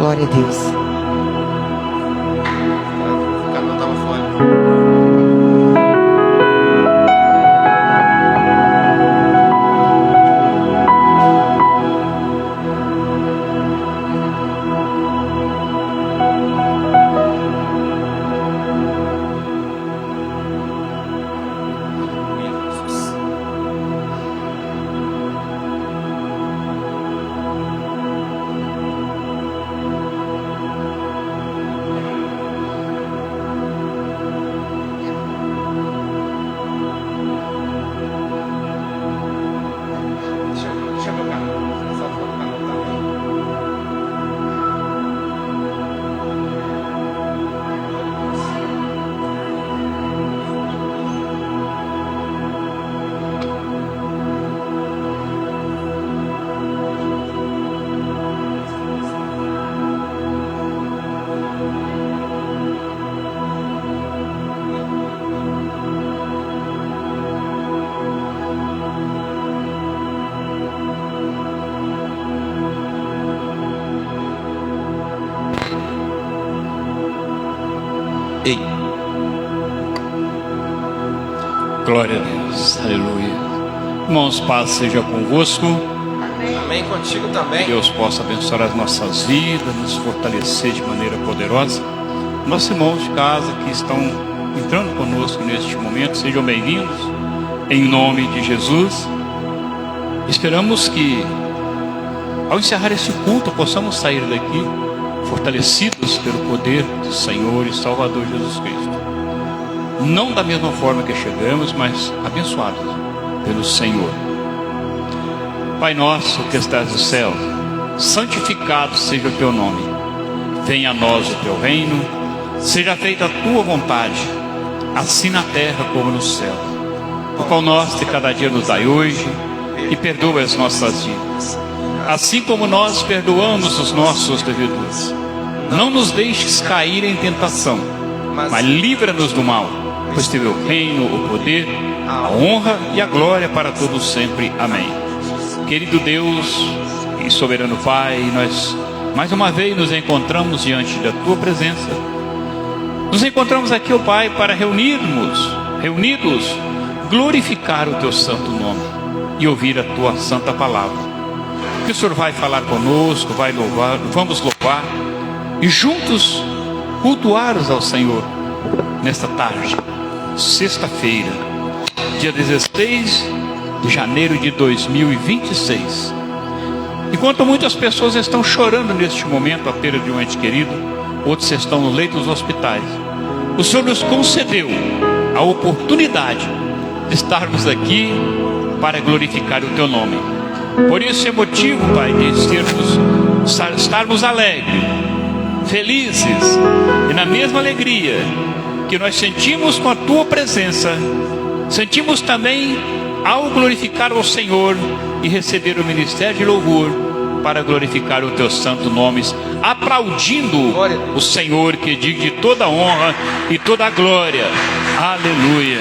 Glória a Deus. Ei. Glória a Deus, aleluia. Irmãos, paz seja convosco. Amém, contigo também. Deus possa abençoar as nossas vidas, nos fortalecer de maneira poderosa. Nossos irmãos de casa que estão entrando conosco neste momento, sejam bem-vindos, em nome de Jesus. Esperamos que, ao encerrar esse culto, possamos sair daqui fortalecidos pelo poder do Senhor e Salvador Jesus Cristo. Não da mesma forma que chegamos, mas abençoados pelo Senhor. Pai nosso que estás no céu, santificado seja o teu nome. Venha a nós o teu reino, seja feita a tua vontade, assim na terra como no céu. O pão nosso de cada dia nos dai hoje, e perdoa as nossas dívidas, assim como nós perdoamos os nossos devedores. Não nos deixes cair em tentação, mas livra-nos do mal, pois teu é o reino, o poder, a honra e a glória para todos sempre. Amém. Querido Deus e soberano Pai, nós mais uma vez nos encontramos diante da tua presença. Nos encontramos aqui, ó Pai, para reunidos, glorificar o teu santo nome e ouvir a tua santa palavra. Que o Senhor vai falar conosco, vai louvar, vamos louvar e juntos cultuar-os ao Senhor nesta tarde, sexta-feira, dia 16 de janeiro de 2026. Enquanto muitas pessoas estão chorando neste momento a perda de um ente querido, outros estão no leito dos hospitais, o Senhor nos concedeu a oportunidade de estarmos aqui para glorificar o teu nome. Por isso é motivo, Pai, de estarmos alegres, felizes, e na mesma alegria que nós sentimos com a tua presença, sentimos também ao glorificar o Senhor e receber o ministério de louvor para glorificar o teu santo nome, aplaudindo o Senhor que é digno de toda honra e toda glória. Aleluia.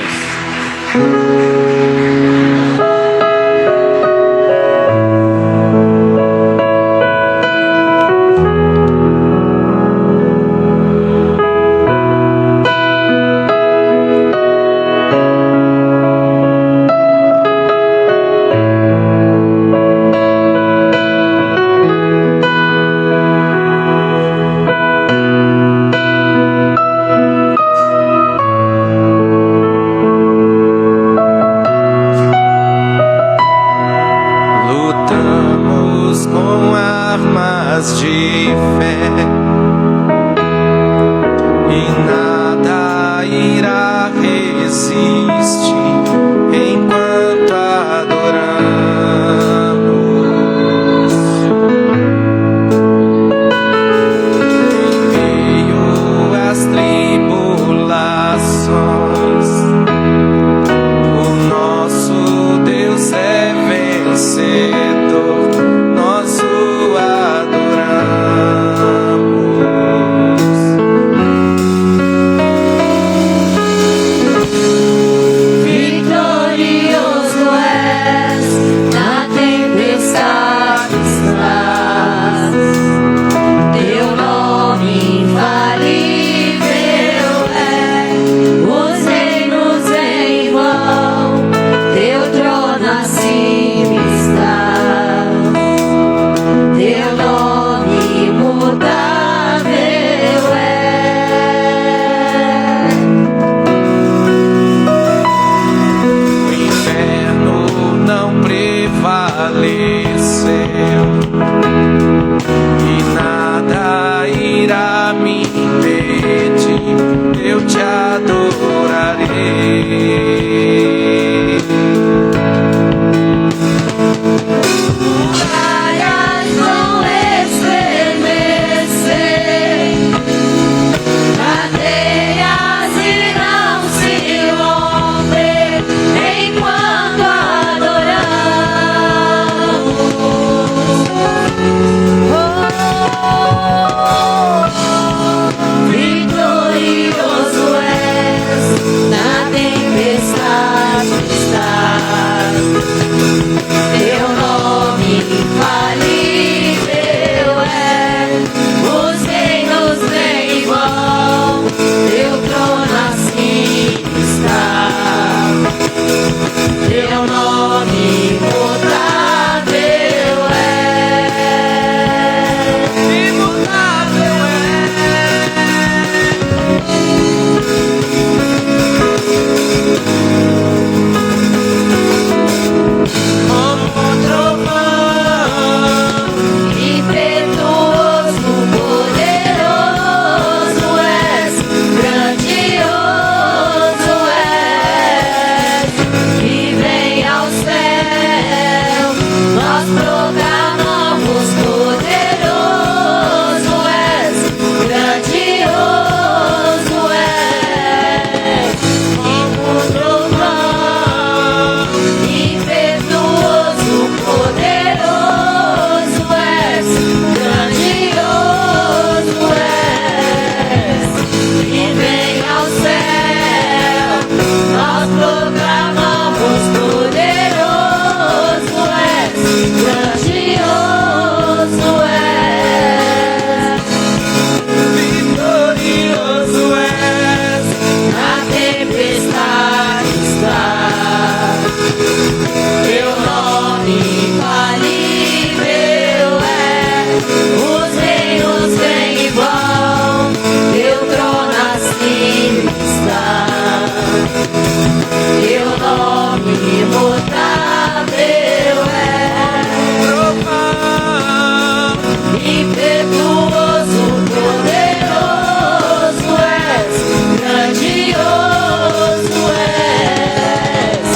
impetuoso, poderoso és, grandioso és.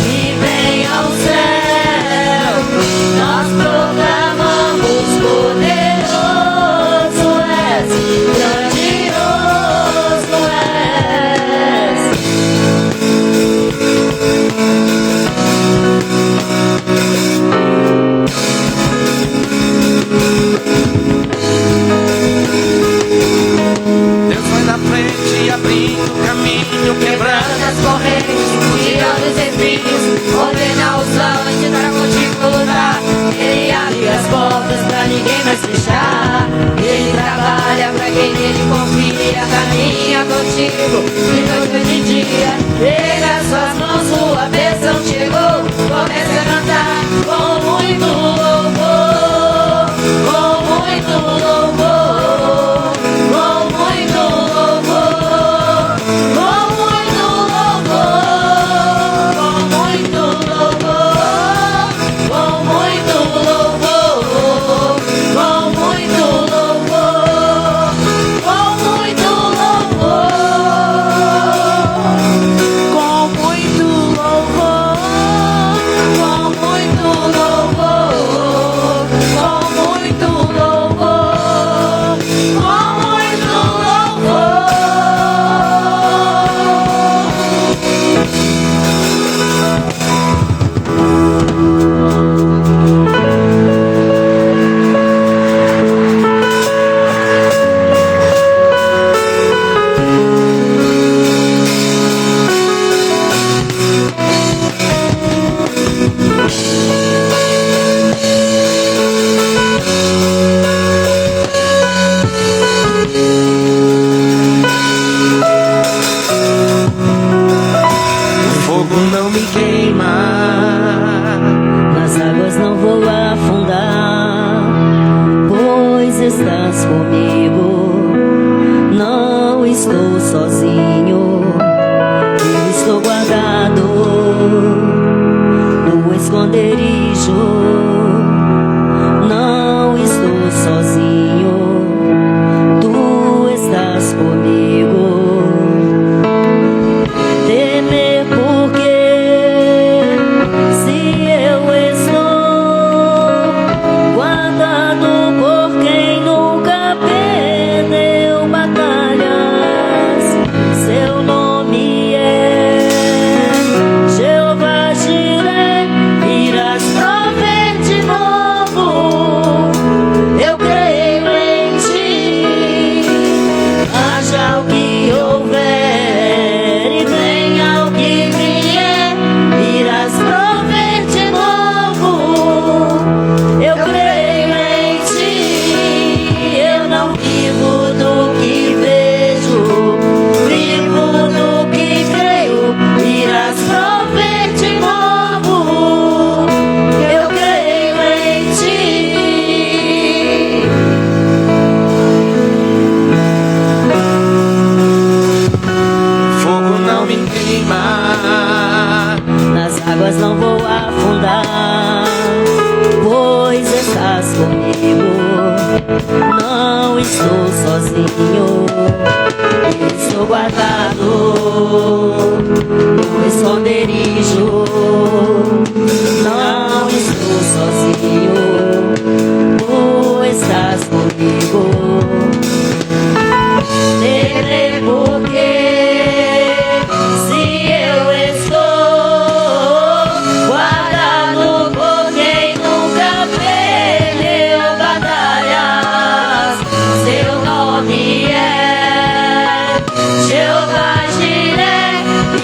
E vem ao céu, nós proclamamos, poderoso és, grandioso és. Deus vai na frente, abrindo o caminho, quebrando As correntes, tirando os espinhos, ordena os anjos para contigo lutar. Ele abre as portas pra ninguém mais fechar. Ele trabalha pra quem nele confia, caminha contigo de noite e de dia. Pega suas mãos, sua bênção chegou. Comece a cantar com muito louvor, com muito louvor, com muito louvor, com muito louvor, com muito louvor, com muito louvor, com muito louvor, com muito louvor, com muito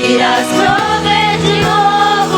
Irás prover de novo.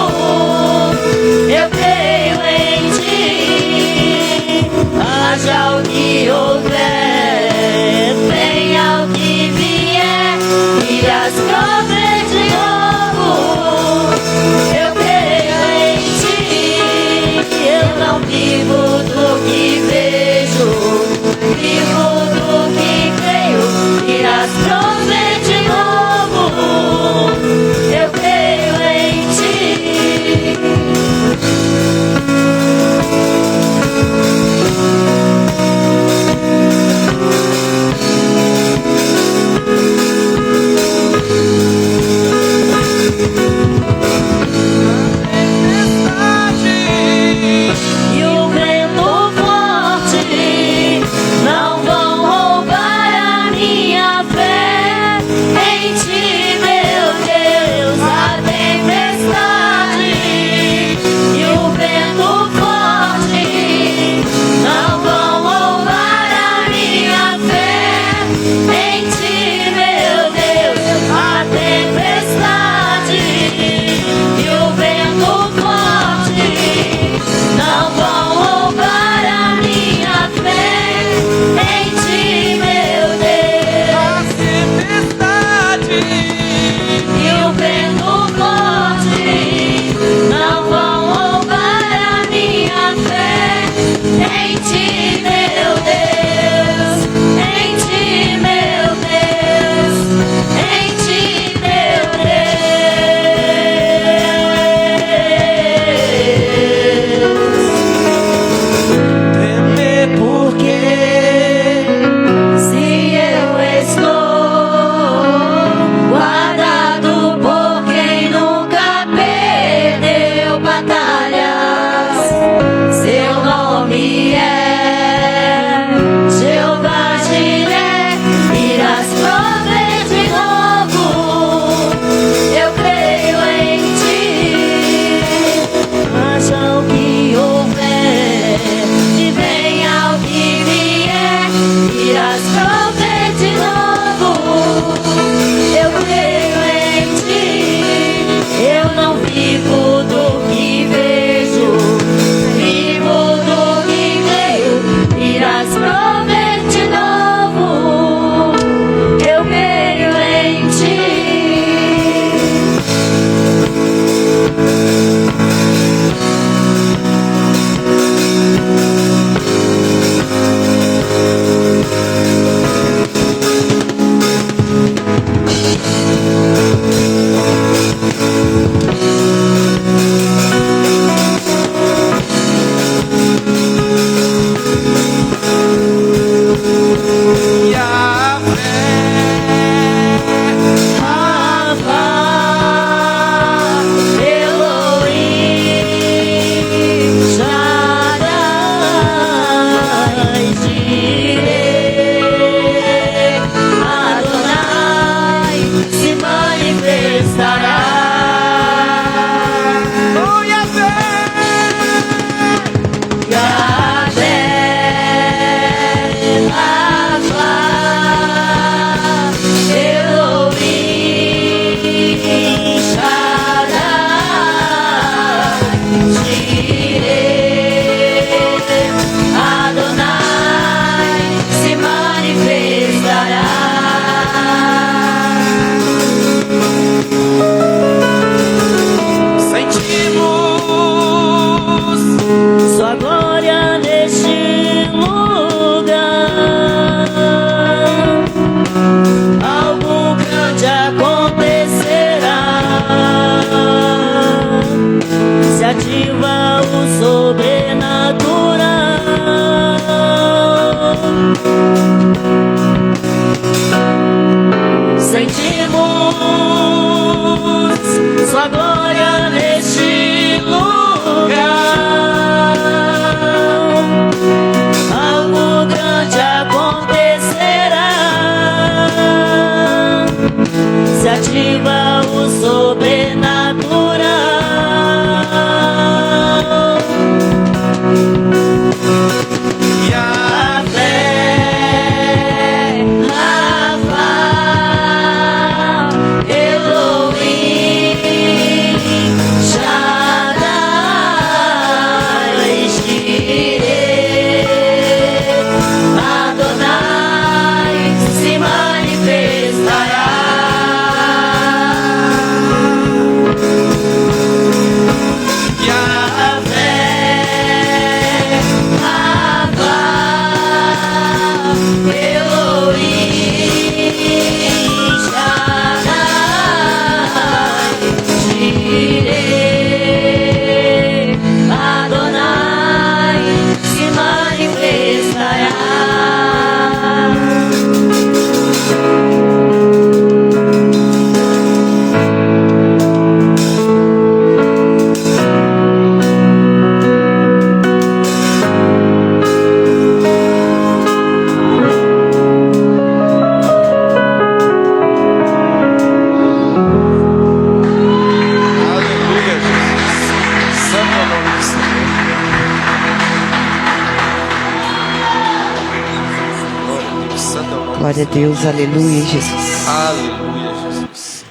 Glória a Deus, aleluia, Jesus. Aleluia, Jesus.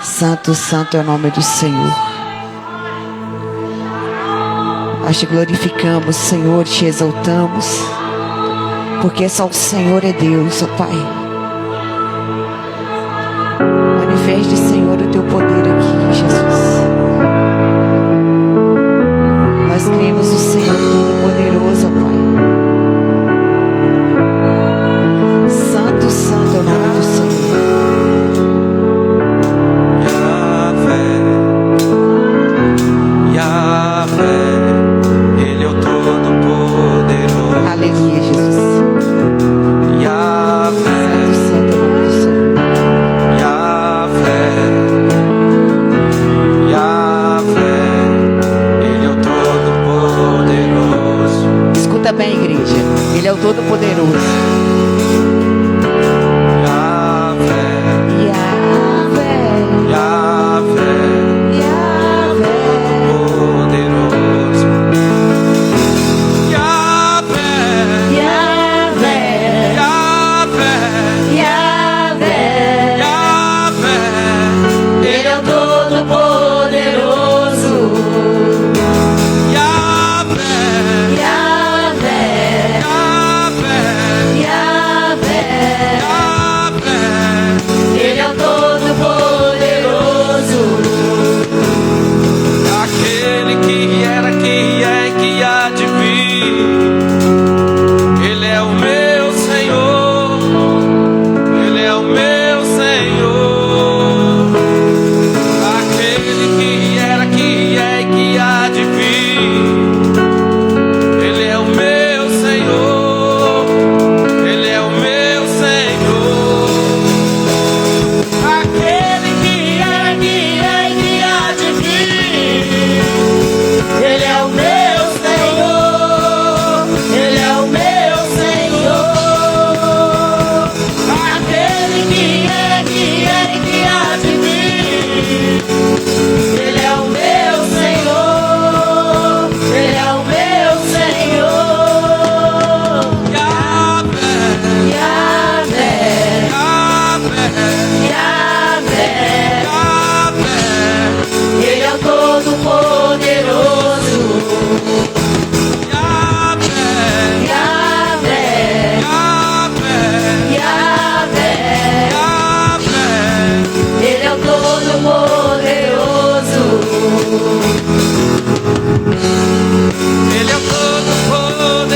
Santo, santo é o nome do Senhor. Nós te glorificamos, Senhor, te exaltamos, porque só o Senhor é Deus, ó Pai. Manifeste, Senhor, o teu poder aqui, Jesus. Nós cremos no Senhor Todo-Poderoso, ó Pai. Santo, santo é o nome do Senhor. Yahvé, Ele é o Todo-Poderoso. Aleluia, Jesus. Yahvé, Santo, santo é o nome do Senhor. Yahvé, Yahvé, Ele é o Todo-Poderoso. Escuta bem, igreja. Ele é o Todo-Poderoso. Yahvé, Yahvé, Yahvé, Yahvé. poderoso. Yahvé, Yahvé, Yahvé, Yahvé, Yahvé, Ele é o Todo-Poderoso. Yahvé, Yahvé, Yahvé, Yahvé, Yahvé, Ele é o Todo-Poderoso. aquele que era, que é e que há de vir. Ele é o meu Senhor, Ele é o meu Senhor. Aquele que era, que é e que há de vir. Ele é o meu Senhor, Ele é o meu Senhor. Aquele que era, que é e que há de vir. Ele é o meu Senhor, Ele é o meu Senhor. Aquele que é e que há de vir. Ele é o meu Senhor, Ele é o meu Senhor. Yahvé, Yahvé, Yahvé, Yahvé, Yahvé, Ele é o Todo-Poderoso. Yahvé, Yahvé, Yahvé, Yahvé, Yahvé, Ele é o Todo-Poderoso. Ele é o Todo-Poderoso.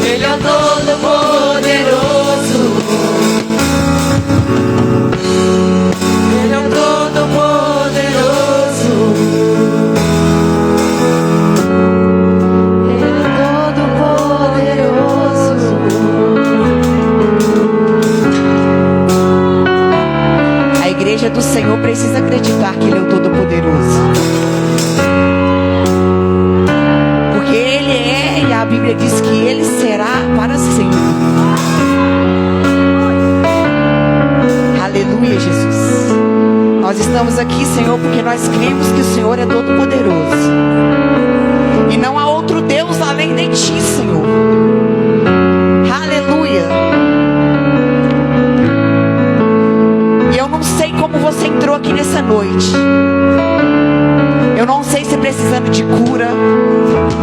Ele é o Todo-Poderoso. Ele é o Todo-Poderoso. Ele é o Todo-Poderoso. A igreja do Senhor precisa acreditar que Ele é o Todo-Poderoso. Porque Ele é, e a Bíblia diz que Ele será para sempre. Aleluia, Jesus. Nós estamos aqui, Senhor, porque nós cremos que o Senhor é Todo-Poderoso. E não há outro Deus além de Ti, Senhor. Aleluia. E eu não sei como você entrou aqui nessa noite. Eu não sei se precisando de cura.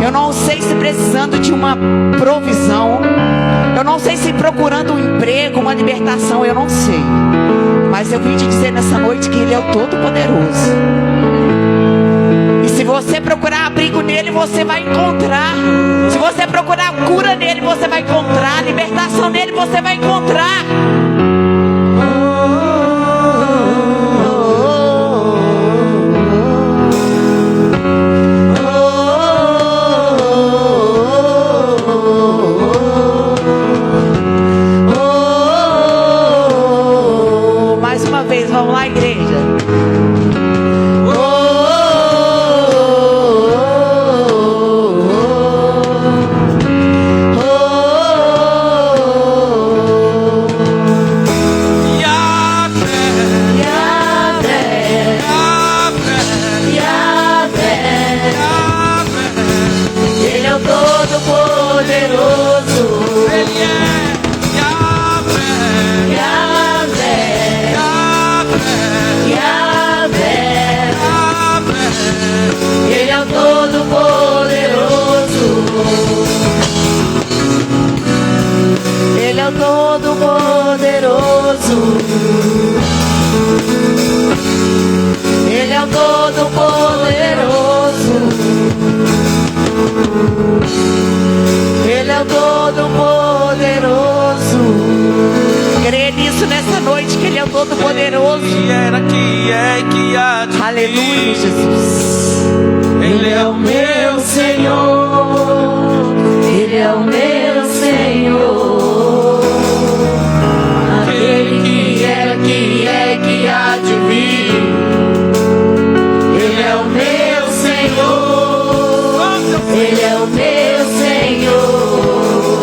Eu não sei se precisando de uma provisão. Eu não sei se procurando um emprego, uma libertação. Eu não sei. Mas eu vim te dizer nessa noite que Ele é o Todo-Poderoso. E se você procurar abrigo nele, você vai encontrar. Se você procurar cura nele, você vai encontrar. Libertação nele, você vai encontrar. Mais uma vez, vamos lá, igreja. Todo-Poderoso. Que era, que é e que há de vir. Aleluia, Jesus. Ele é o meu Senhor, Ele é o meu Senhor, aquele que era, que é, que há de vir. Ele é o meu Senhor, Ele é o meu Senhor,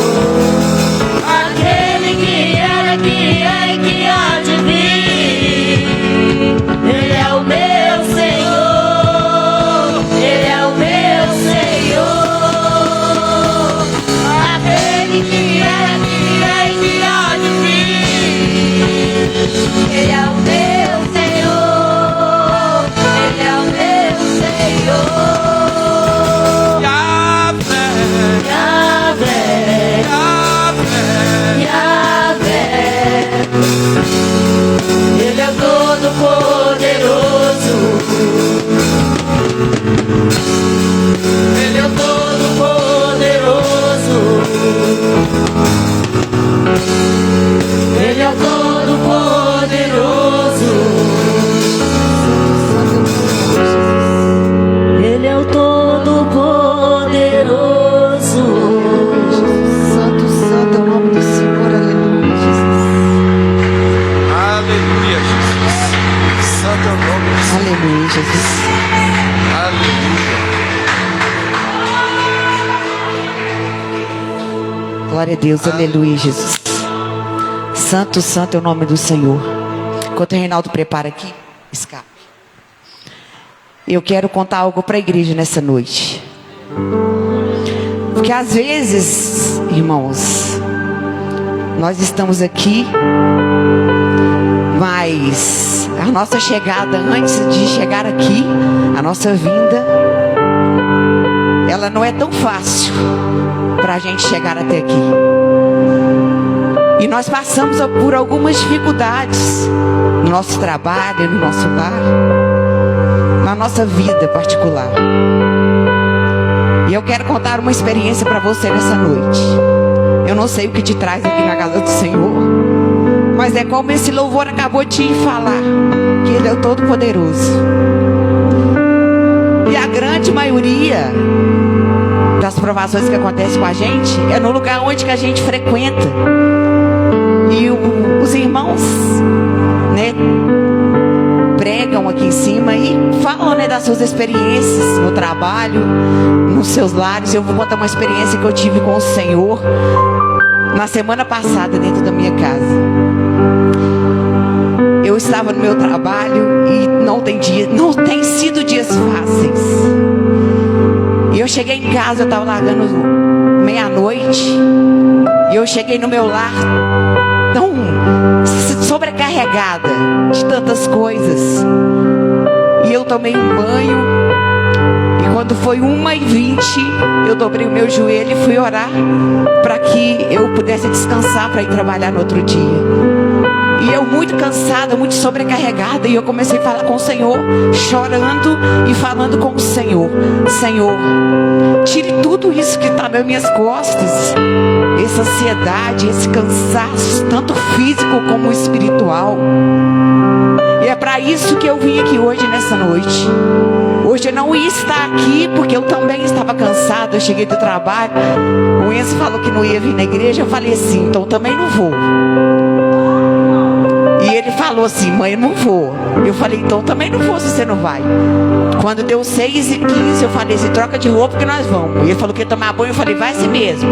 aquele que era, que é e que há de vir. Ele é o meu Senhor, Ele é o meu Senhor, aquele que era, que é e que há de vir. Ele é o meu Senhor, Ele é o meu Senhor. Yahvé, Yahvé, Yahvé. Yahvé, Ele é o Todo-Poderoso, Ele é o Todo-Poderoso, Ele é o Todo-Poderoso, Ele é o Todo-Poderoso. Santo, santo é o nome do Senhor. Aleluia, Jesus. Aleluia, Jesus. Santo é o nome do Senhor. Aleluia, Jesus. Aleluia. Glória a Deus, aleluia, Jesus. Santo, santo é o nome do Senhor. Enquanto o Reinaldo prepara aqui, escape. Eu quero contar algo para a igreja nessa noite. Porque às vezes, irmãos, nós estamos aqui, mas a nossa chegada, antes de chegar aqui, a nossa vinda, ela não é tão fácil para a gente chegar até aqui. E nós passamos por algumas dificuldades no nosso trabalho, no nosso lar, na nossa vida particular. E eu quero contar uma experiência para você nessa noite. Eu não sei o que te traz aqui na casa do Senhor, mas é como esse louvor acabou de falar, que Ele é o Todo-Poderoso. E a grande maioria das provações que acontecem com a gente é no lugar onde que a gente frequenta. E os irmãos, né, pregam aqui em cima e falam, né, das suas experiências no trabalho, nos seus lares. Eu vou contar uma experiência que eu tive com o Senhor na semana passada dentro da minha casa. Eu estava no meu trabalho e não tem sido dias fáceis. E eu cheguei em casa, eu estava largando meia-noite, e eu cheguei no meu lar tão sobrecarregada de tantas coisas. E eu tomei um banho, e quando foi 1h20, eu dobrei o meu joelho e fui orar para que eu pudesse descansar para ir trabalhar no outro dia. E eu muito cansada, muito sobrecarregada, e eu comecei a falar com o Senhor, chorando e falando com o Senhor: Senhor, tire tudo isso que está nas minhas costas, essa ansiedade, esse cansaço, tanto físico como espiritual. E é para isso que eu vim aqui hoje, nessa noite. Hoje eu não ia estar aqui porque eu também estava cansada. Eu cheguei do trabalho, o Enzo falou que não ia vir na igreja. Eu falei assim: então também não vou. E ele falou assim: mãe, eu não vou. Eu falei: então também não vou se você não vai. Quando deu 6h15, eu falei assim: troca de roupa que nós vamos. E ele falou que ia tomar banho. Eu falei: vai assim mesmo.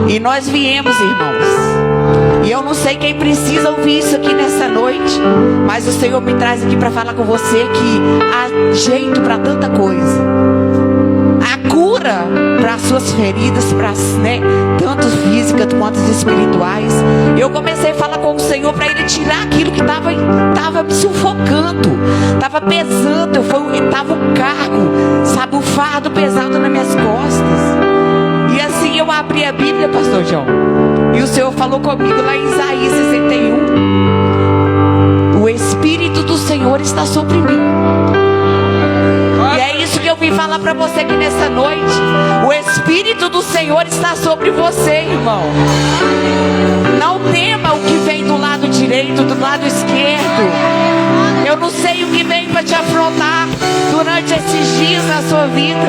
E nós viemos, irmãos. E eu não sei quem precisa ouvir isso aqui nessa noite, mas o Senhor me traz aqui para falar com você que há jeito para tanta coisa. Há cura para as suas feridas, para, né, tanto físicas quanto espirituais. Eu comecei a falar com o Senhor para Ele tirar aquilo que estava me sufocando, estava pesando. Estava um cargo, sabe, um fardo pesado nas minhas costas. E assim eu abri a Bíblia, pastor João, e o Senhor falou comigo lá em Isaías 61: o Espírito do Senhor está sobre mim. E é isso que eu vim falar para você aqui nessa noite. O Espírito do Senhor está sobre você, irmão. Não tema o que vem do lado direito. direito, do lado esquerdo. Eu não sei o que vem para te afrontar durante esses dias na sua vida,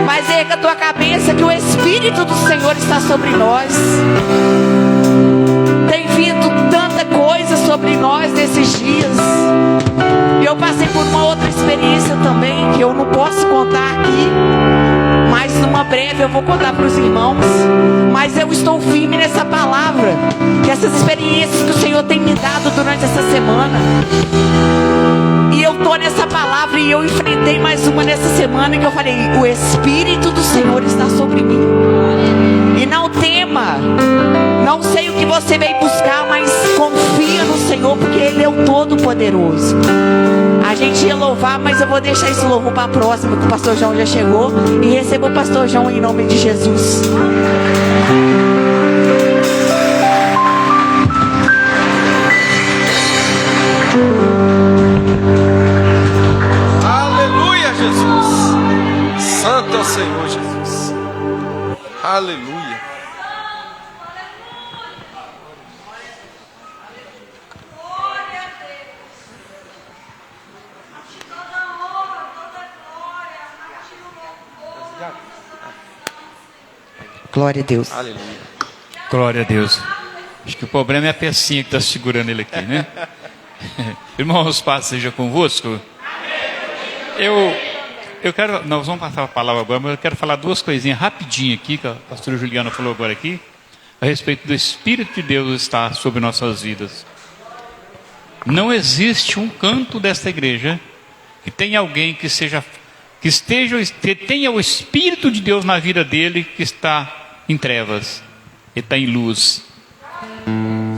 mas erga a tua cabeça que o Espírito do Senhor está sobre nós. Tem vindo tanta coisa sobre nós nesses dias. E eu passei por uma outra experiência também, que eu não posso contar aqui, mas numa breve eu vou contar para os irmãos. Mas eu estou firme nessa palavra, que essas experiências que o Senhor tem me dado durante essa semana, e eu estou nessa palavra, e eu enfrentei mais uma nessa semana, que eu falei: o Espírito do Senhor está sobre mim. E não tema, não sei o que você veio buscar, mas confia no Senhor, porque Ele é o Todo-Poderoso. A gente ia louvar, mas eu vou deixar esse louvor para a próxima, que o pastor João já chegou. E receba o pastor João em nome de Jesus. Aleluia, Jesus. Santo é o Senhor, Jesus. Aleluia. Glória a Deus. Aleluia. Glória a Deus. Acho que o problema é a pecinha que está segurando ele aqui, né? Irmãos, paz seja convosco. Eu quero, nós vamos passar a palavra agora, mas eu quero falar duas coisinhas rapidinho aqui, que a pastora Juliana falou agora aqui, a respeito do Espírito de Deus estar sobre nossas vidas. Não existe um canto desta igreja que tenha alguém que tenha o Espírito de Deus na vida dele que está em trevas, ele está em luz.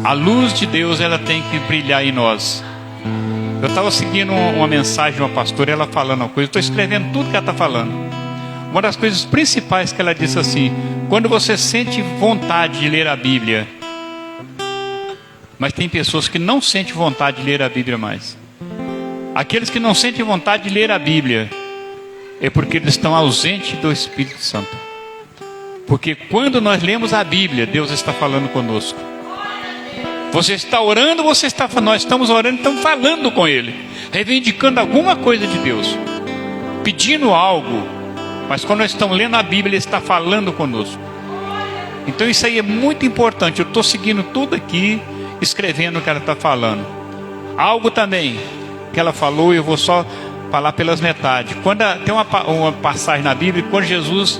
A luz de Deus, ela tem que brilhar em nós. Eu estava seguindo uma mensagem de uma pastora, ela falando uma coisa, eu estou escrevendo tudo que ela está falando. Uma das coisas principais que ela disse assim: quando você sente vontade de ler a Bíblia, mas tem pessoas que não sentem vontade de ler a Bíblia mais. Aqueles que não sentem vontade de ler a Bíblia é porque eles estão ausentes do Espírito Santo. Porque quando nós lemos a Bíblia, Deus está falando conosco. Você está orando, nós estamos orando, estamos falando com Ele, reivindicando alguma coisa de Deus, pedindo algo. Mas quando nós estamos lendo a Bíblia, Ele está falando conosco. Então isso aí é muito importante. Eu estou seguindo tudo aqui, escrevendo o que ela está falando. Algo também que ela falou, eu vou só falar pelas metades. Tem uma passagem na Bíblia, quando Jesus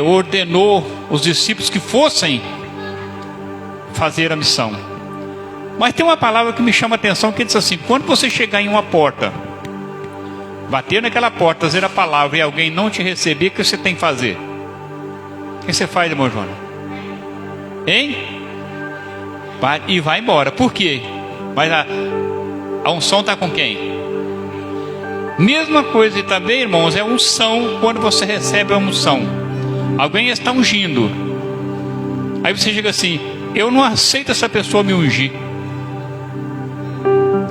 ordenou os discípulos que fossem fazer a missão. Mas tem uma palavra que me chama a atenção, que diz assim: quando você chegar em uma porta, bater naquela porta, dizer a palavra e alguém não te receber, o que você tem que fazer? O que você faz, irmão Jonas? Hein? E vai embora. Por quê? Mas a unção está com quem? Mesma coisa também, irmãos, é unção. Quando você recebe a unção, alguém está ungindo, aí você chega assim: eu não aceito essa pessoa me ungir,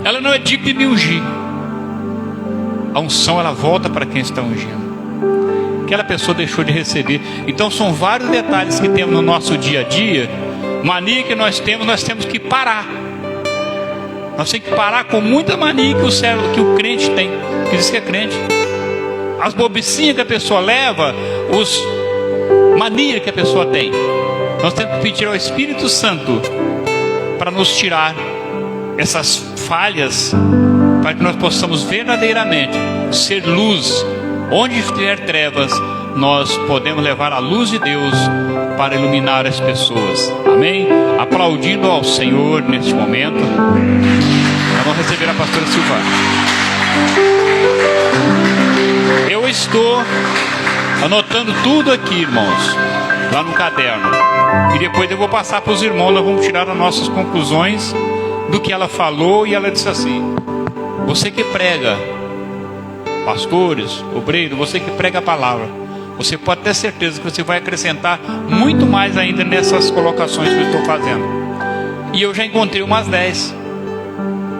ela não é digna de me ungir. A unção, ela volta para quem está ungindo. Aquela pessoa deixou de receber. Então são vários detalhes que temos no nosso dia a dia. Mania que nós temos que parar. Nós temos que parar com muita mania que o crente tem, que diz que é crente. As bobicinhas que a pessoa leva, mania que a pessoa tem. Nós temos que pedir ao Espírito Santo para nos tirar essas falhas, para que nós possamos verdadeiramente ser luz. Onde estiver trevas, nós podemos levar a luz de Deus para iluminar as pessoas. Amém? Aplaudindo ao Senhor neste momento. Nós vamos receber a pastora Silvana. Eu estou anotando tudo aqui, irmãos, lá no caderno. E depois eu vou passar para os irmãos, nós vamos tirar as nossas conclusões do que ela falou. E ela disse assim: você que prega, pastores, obreiros, você que prega a palavra, você pode ter certeza que você vai acrescentar muito mais ainda nessas colocações que eu estou fazendo. E eu já encontrei umas 10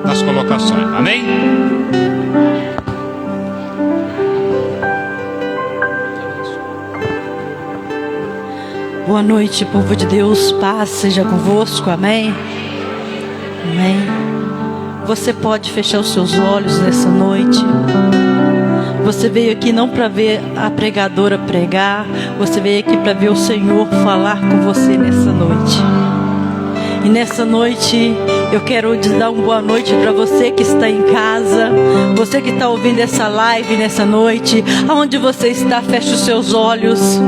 nas colocações. Amém? Boa noite, povo de Deus, paz seja convosco, amém? Amém. Você pode fechar os seus olhos nessa noite. Você veio aqui não para ver a pregadora pregar. Você veio aqui para ver o Senhor falar com você nessa noite. E nessa noite eu quero dar uma boa noite para você que está em casa. Você que está ouvindo essa live nessa noite. Aonde você está, feche os seus olhos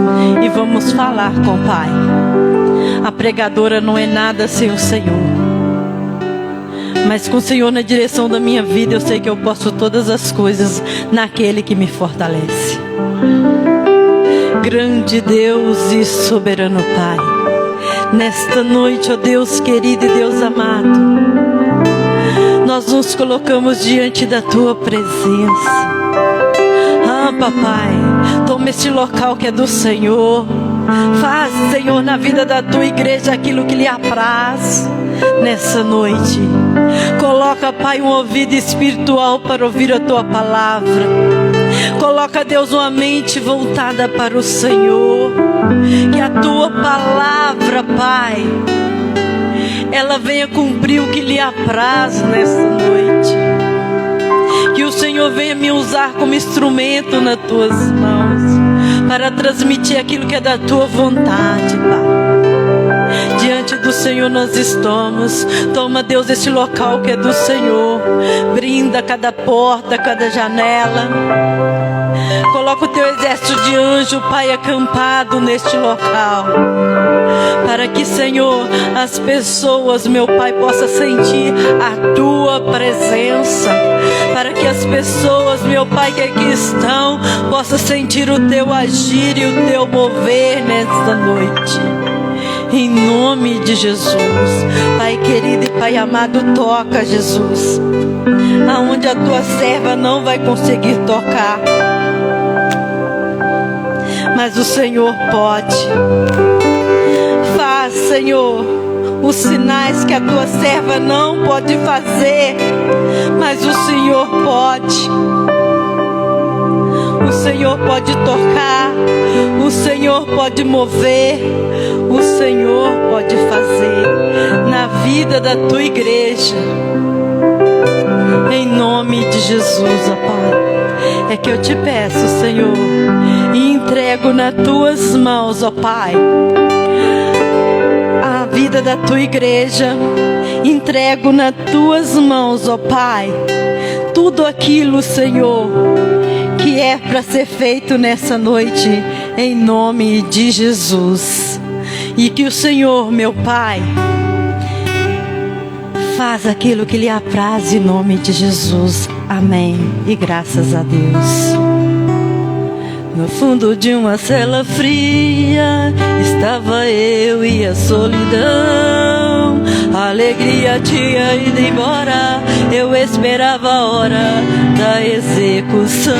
e vamos falar com o Pai. A pregadora não é nada sem o Senhor. Mas com o Senhor na direção da minha vida, eu sei que eu posso todas as coisas naquele que me fortalece. Grande Deus e soberano Pai, nesta noite, ó Deus querido e Deus amado, nós nos colocamos diante da Tua presença. Ah, Papai, toma este local que é do Senhor. Faz, Senhor, na vida da Tua igreja aquilo que lhe apraz nessa noite. Coloca, Pai, um ouvido espiritual para ouvir a Tua palavra. Coloca, Deus, uma mente voltada para o Senhor. Que a Tua palavra, Pai, ela venha cumprir o que lhe apraz nessa noite. Que o Senhor venha me usar como instrumento nas Tuas mãos, para transmitir aquilo que é da Tua vontade, Pai. Diante do Senhor nós estamos. Toma, Deus, esse local que é do Senhor. Brinda cada porta, cada janela. Coloca o Teu exército de anjo, Pai, acampado neste local. Para que, Senhor, as pessoas, meu Pai, possam sentir a Tua presença. Para que as pessoas, meu Pai, que aqui estão, possam sentir o Teu agir e o Teu mover nesta noite. Em nome de Jesus. Pai querido e Pai amado, toca, Jesus, aonde a Tua serva não vai conseguir tocar, mas o Senhor pode. Faz, Senhor, os sinais que a Tua serva não pode fazer, mas o Senhor pode. O Senhor pode tocar, o Senhor pode mover, o Senhor pode fazer na vida da Tua igreja. Em nome de Jesus, ó Pai, é que eu te peço, Senhor, e entrego nas Tuas mãos, ó Pai, a vida da Tua igreja. Entrego nas Tuas mãos, ó Pai, tudo aquilo, Senhor, que é para ser feito nessa noite, em nome de Jesus. E que o Senhor, meu Pai, faz aquilo que lhe apraz em nome de Jesus. Amém. E graças a Deus. No fundo de uma cela fria estava eu e a solidão. A alegria tinha ido embora, eu esperava a hora da execução.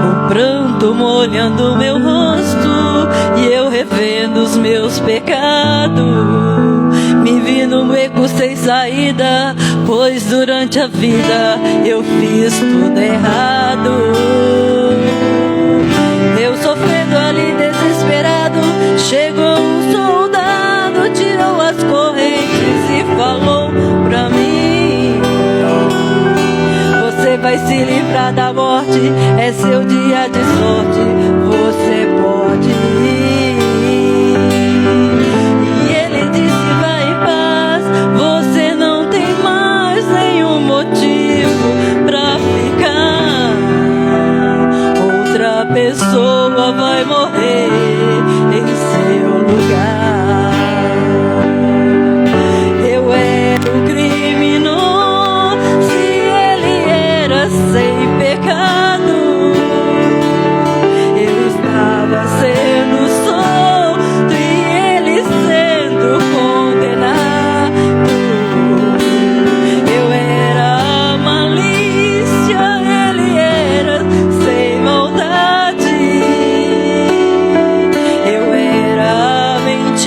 O pranto molhando meu rosto e eu revendo os meus pecados. Me vi num beco sem saída, pois durante a vida eu fiz tudo errado. Eu sofrendo ali desesperado, chegou um soldado, tirou as correntes e falou pra mim: você vai se livrar da morte, é seu dia de sorte, você pode ir. E ele disse: vai em paz, você não tem mais nenhum motivo pra ficar. Outra pessoa vai morrer em seu lugar. Eu era um criminoso, se ele era sem pecado. Eu estava sendo solto e ele sendo condenado. Eu era a malícia, ele era sem maldade. Eu era a mentira,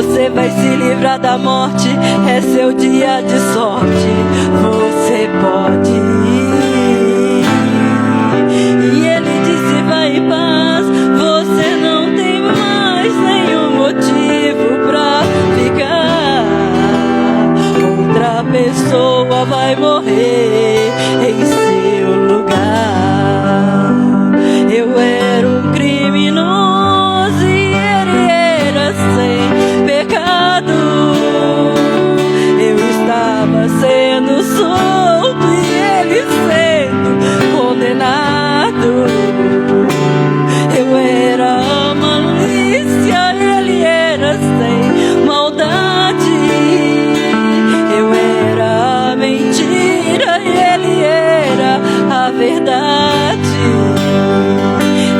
Você vai se livrar da morte, é seu dia de sorte. Você pode ir. E ele disse: vai em paz. Você não tem mais nenhum motivo pra ficar. Outra pessoa vai morrer em seu lugar. Eu era um criminoso e ele era sem pecado. Eu estava sendo solto e ele sendo condenado. Eu era a malícia, ele era sem maldade. Eu era a mentira e ele era a verdade.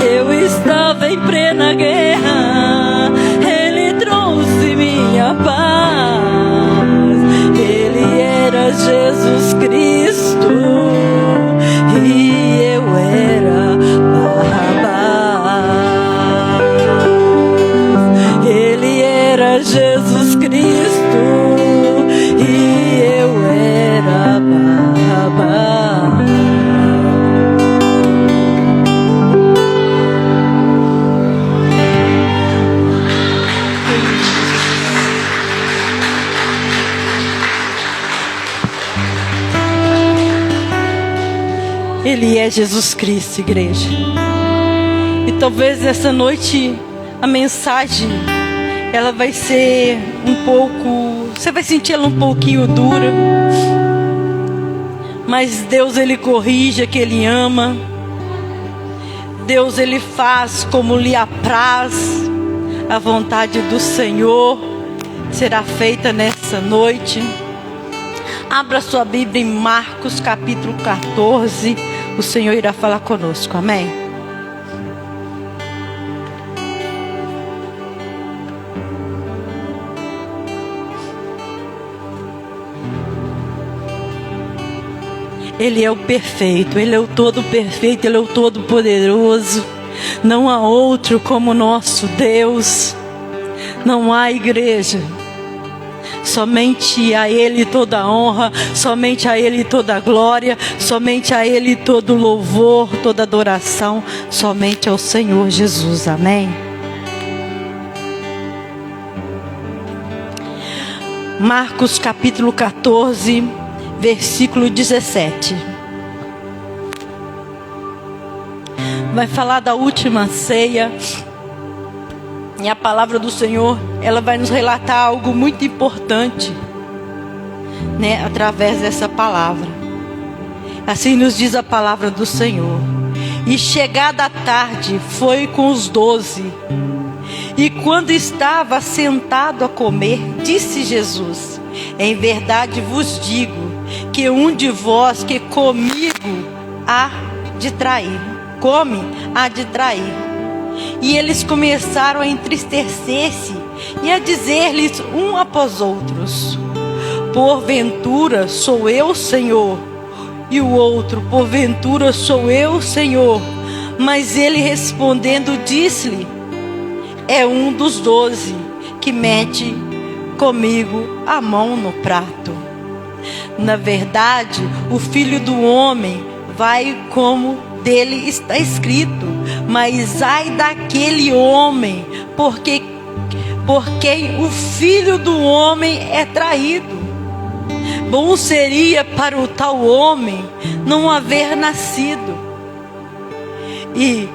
Eu estava em plena guerra, ele trouxe minha paz. Ele era Jesus Cristo e eu era Barrabás. Ele era Jesus Cristo e eu era Barrabás. Ele é Jesus Cristo, igreja. E talvez essa noite a mensagem ela vai ser um pouco, você vai sentir ela um pouquinho dura. Mas Deus, ele corrige que ele ama. Deus, ele faz como lhe apraz. A vontade do Senhor será feita nessa noite. Abra sua Bíblia em Marcos capítulo 14. O Senhor irá falar conosco, amém? Ele é o perfeito, ele é o todo perfeito, ele é o todo poderoso. Não há outro como nosso Deus. Não há, igreja. Somente a Ele toda a honra, somente a Ele toda a glória, somente a Ele todo louvor, toda adoração, somente ao Senhor Jesus, amém? Marcos capítulo 14, versículo 17. Vai falar da última ceia. E a palavra do Senhor, ela vai nos relatar algo muito importante, né, através dessa palavra. Assim nos diz a palavra do Senhor. E chegada a tarde, foi com os 12. E quando estava sentado a comer, disse Jesus: em verdade vos digo, que um de vós que comigo há de trair. Come, há de trair. E eles começaram a entristecer-se e a dizer-lhes um após outros: porventura sou eu, Senhor? E o outro: porventura sou eu, Senhor? Mas ele respondendo disse-lhe: é um dos 12 que mete comigo a mão no prato. Na verdade, o Filho do Homem vai como dele está escrito, mas ai daquele homem por quem o Filho do Homem é traído. Bom seria para o tal homem não haver nascido. E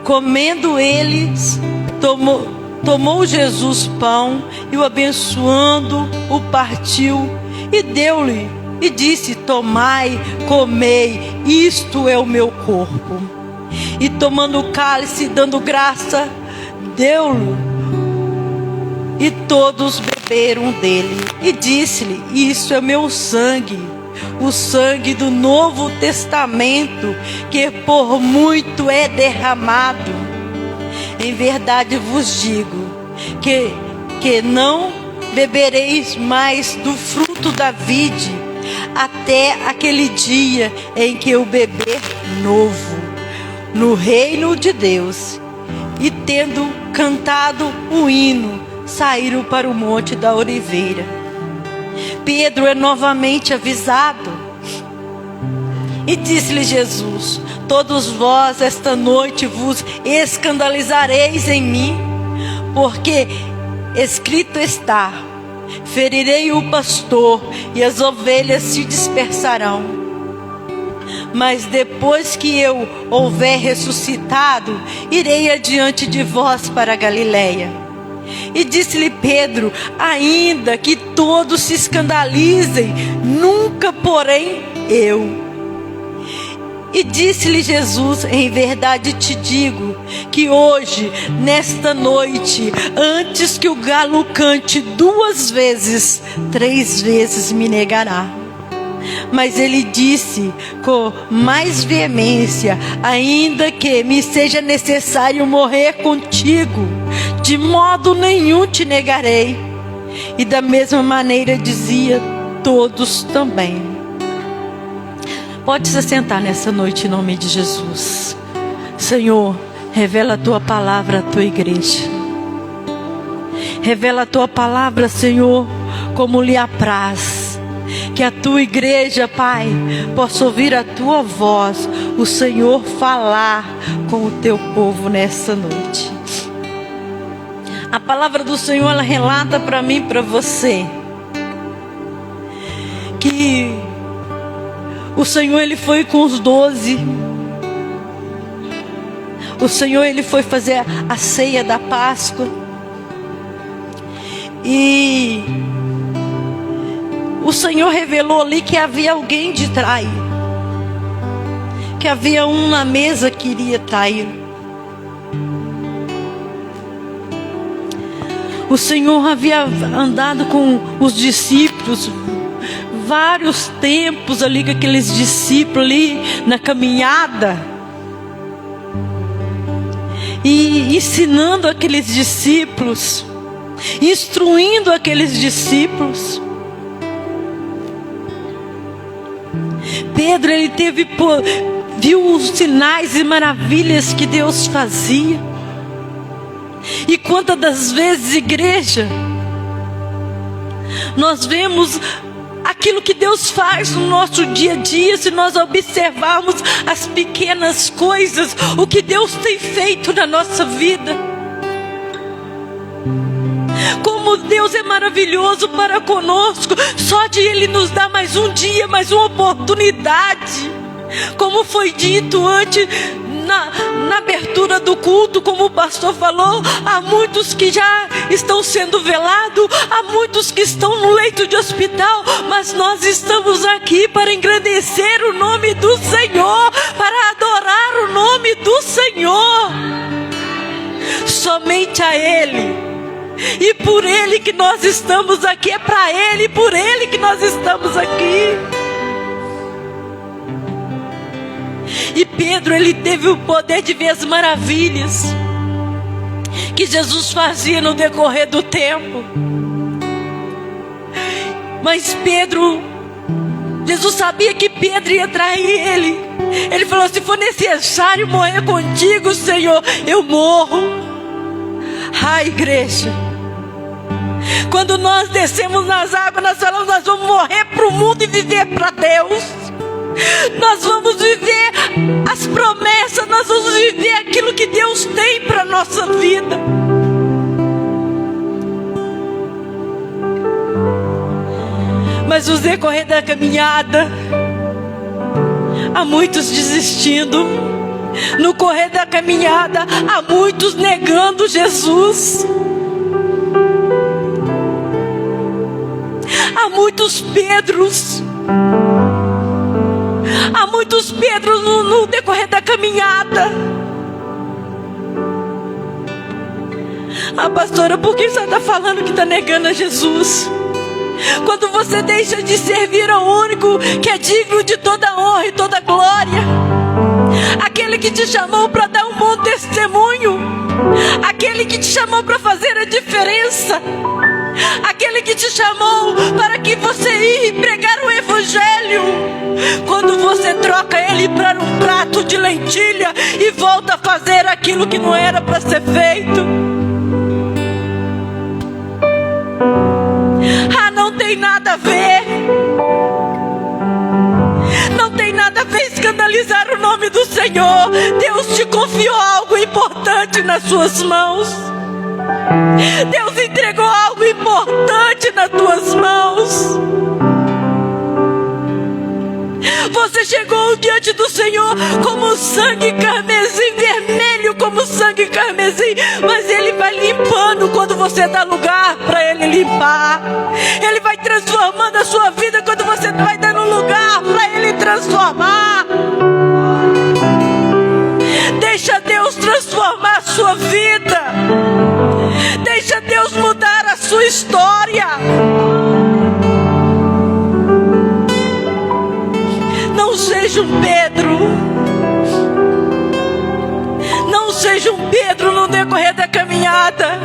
comendo eles, tomou Jesus pão e o abençoando, o partiu e deu-lhe. E disse: tomai, comei, isto é o meu corpo. E tomando o cálice, dando graça, deu-lhe. E todos beberam dele. E disse-lhe: isso é o meu sangue, o sangue do Novo Testamento, que por muito é derramado. Em verdade vos digo, que não bebereis mais do fruto da vide, até aquele dia em que eu beber novo no reino de Deus. E tendo cantado o hino, saíram para o Monte da Oliveira. Pedro é novamente avisado. E disse-lhe Jesus: todos vós esta noite vos escandalizareis em mim, porque escrito está: ferirei o pastor e as ovelhas se dispersarão. Mas depois que eu houver ressuscitado, irei adiante de vós para a Galiléia. E disse-lhe Pedro: ainda que todos se escandalizem, nunca porém eu. E disse-lhe Jesus: em verdade te digo, que hoje, nesta noite, antes que o galo cante 2 vezes, 3 vezes me negará. Mas ele disse com mais veemência: ainda que me seja necessário morrer contigo, de modo nenhum te negarei. E da mesma maneira dizia todos também. Pode se sentar nessa noite em nome de Jesus. Senhor, revela a tua palavra à tua igreja. Revela a tua palavra, Senhor, como lhe apraz. Que a tua igreja, Pai, possa ouvir a tua voz, o Senhor falar com o teu povo nessa noite. A palavra do Senhor, ela relata para mim e para você que o Senhor, ele foi com os 12. O Senhor, ele foi fazer a ceia da Páscoa. E o Senhor revelou ali que havia alguém de trair. Que havia um na mesa que iria trair. O Senhor havia andado com os discípulos vários tempos ali, com aqueles discípulos ali na caminhada, e ensinando aqueles discípulos, instruindo aqueles discípulos. Pedro, ele viu os sinais e maravilhas que Deus fazia. E quantas das vezes, igreja, nós vemos aquilo que Deus faz no nosso dia a dia, se nós observarmos as pequenas coisas, o que Deus tem feito na nossa vida. Como Deus é maravilhoso para conosco, só de Ele nos dar mais um dia, mais uma oportunidade. Como foi dito antes, na abertura do culto, como o pastor falou, há muitos que já estão sendo velados, há muitos que estão no leito de hospital, mas nós estamos aqui para engrandecer o nome do Senhor, para adorar o nome do Senhor. Somente a Ele, e por Ele que nós estamos aqui, é para Ele e por Ele que nós estamos aqui. E Pedro, ele teve o poder de ver as maravilhas que Jesus fazia no decorrer do tempo. Mas Pedro, Jesus sabia que Pedro ia trair ele. Ele falou: se for necessário morrer contigo, Senhor, eu morro. Ai, igreja, quando nós descemos nas águas, nós falamos: nós vamos morrer para o mundo e viver para Deus. Nós vamos viver as promessas, nós vamos viver aquilo que Deus tem para a nossa vida. Mas no decorrer da caminhada, há muitos desistindo. No correr da caminhada, há muitos negando Jesus. Há muitos Pedros. Há muitos Pedros no decorrer da caminhada. Ah, pastora, por que você está falando que está negando a Jesus? Quando você deixa de servir ao único que é digno de toda honra e toda glória, aquele que te chamou para dar um bom testemunho, aquele que te chamou para fazer a diferença, aquele que te chamou para que você ia e pregar o evangelho, quando você troca ele para um prato de lentilha e volta a fazer aquilo que não era para ser feito. Ah, não tem nada a ver. Não tem nada a ver escandalizar o nome do Senhor. Deus te confiou algo importante nas suas mãos. Deus entregou algo importante nas tuas mãos. Você chegou diante do Senhor como sangue carmesim, vermelho como sangue carmesim, mas Ele vai limpando quando você dá lugar para Ele limpar. Ele vai transformando a sua vida quando você vai dando lugar para Ele transformar. Deixa Deus transformar a sua vida. Deixa Deus mudar a sua história. Não seja um Pedro. Não seja um Pedro no decorrer da caminhada.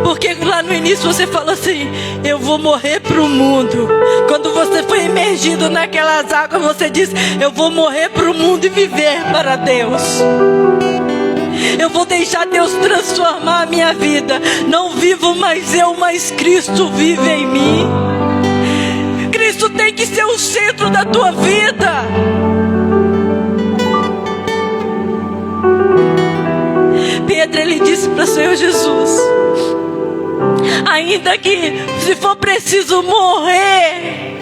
Porque lá no início você falou assim: eu vou morrer para o mundo. Quando você foi imergido naquelas águas, você disse: eu vou morrer para o mundo e viver para Deus. Eu vou deixar Deus transformar a minha vida. Não vivo mais eu, mas Cristo vive em mim. Cristo tem que ser o centro da tua vida. Pedro, ele disse para o Senhor Jesus: ainda que se for preciso morrer,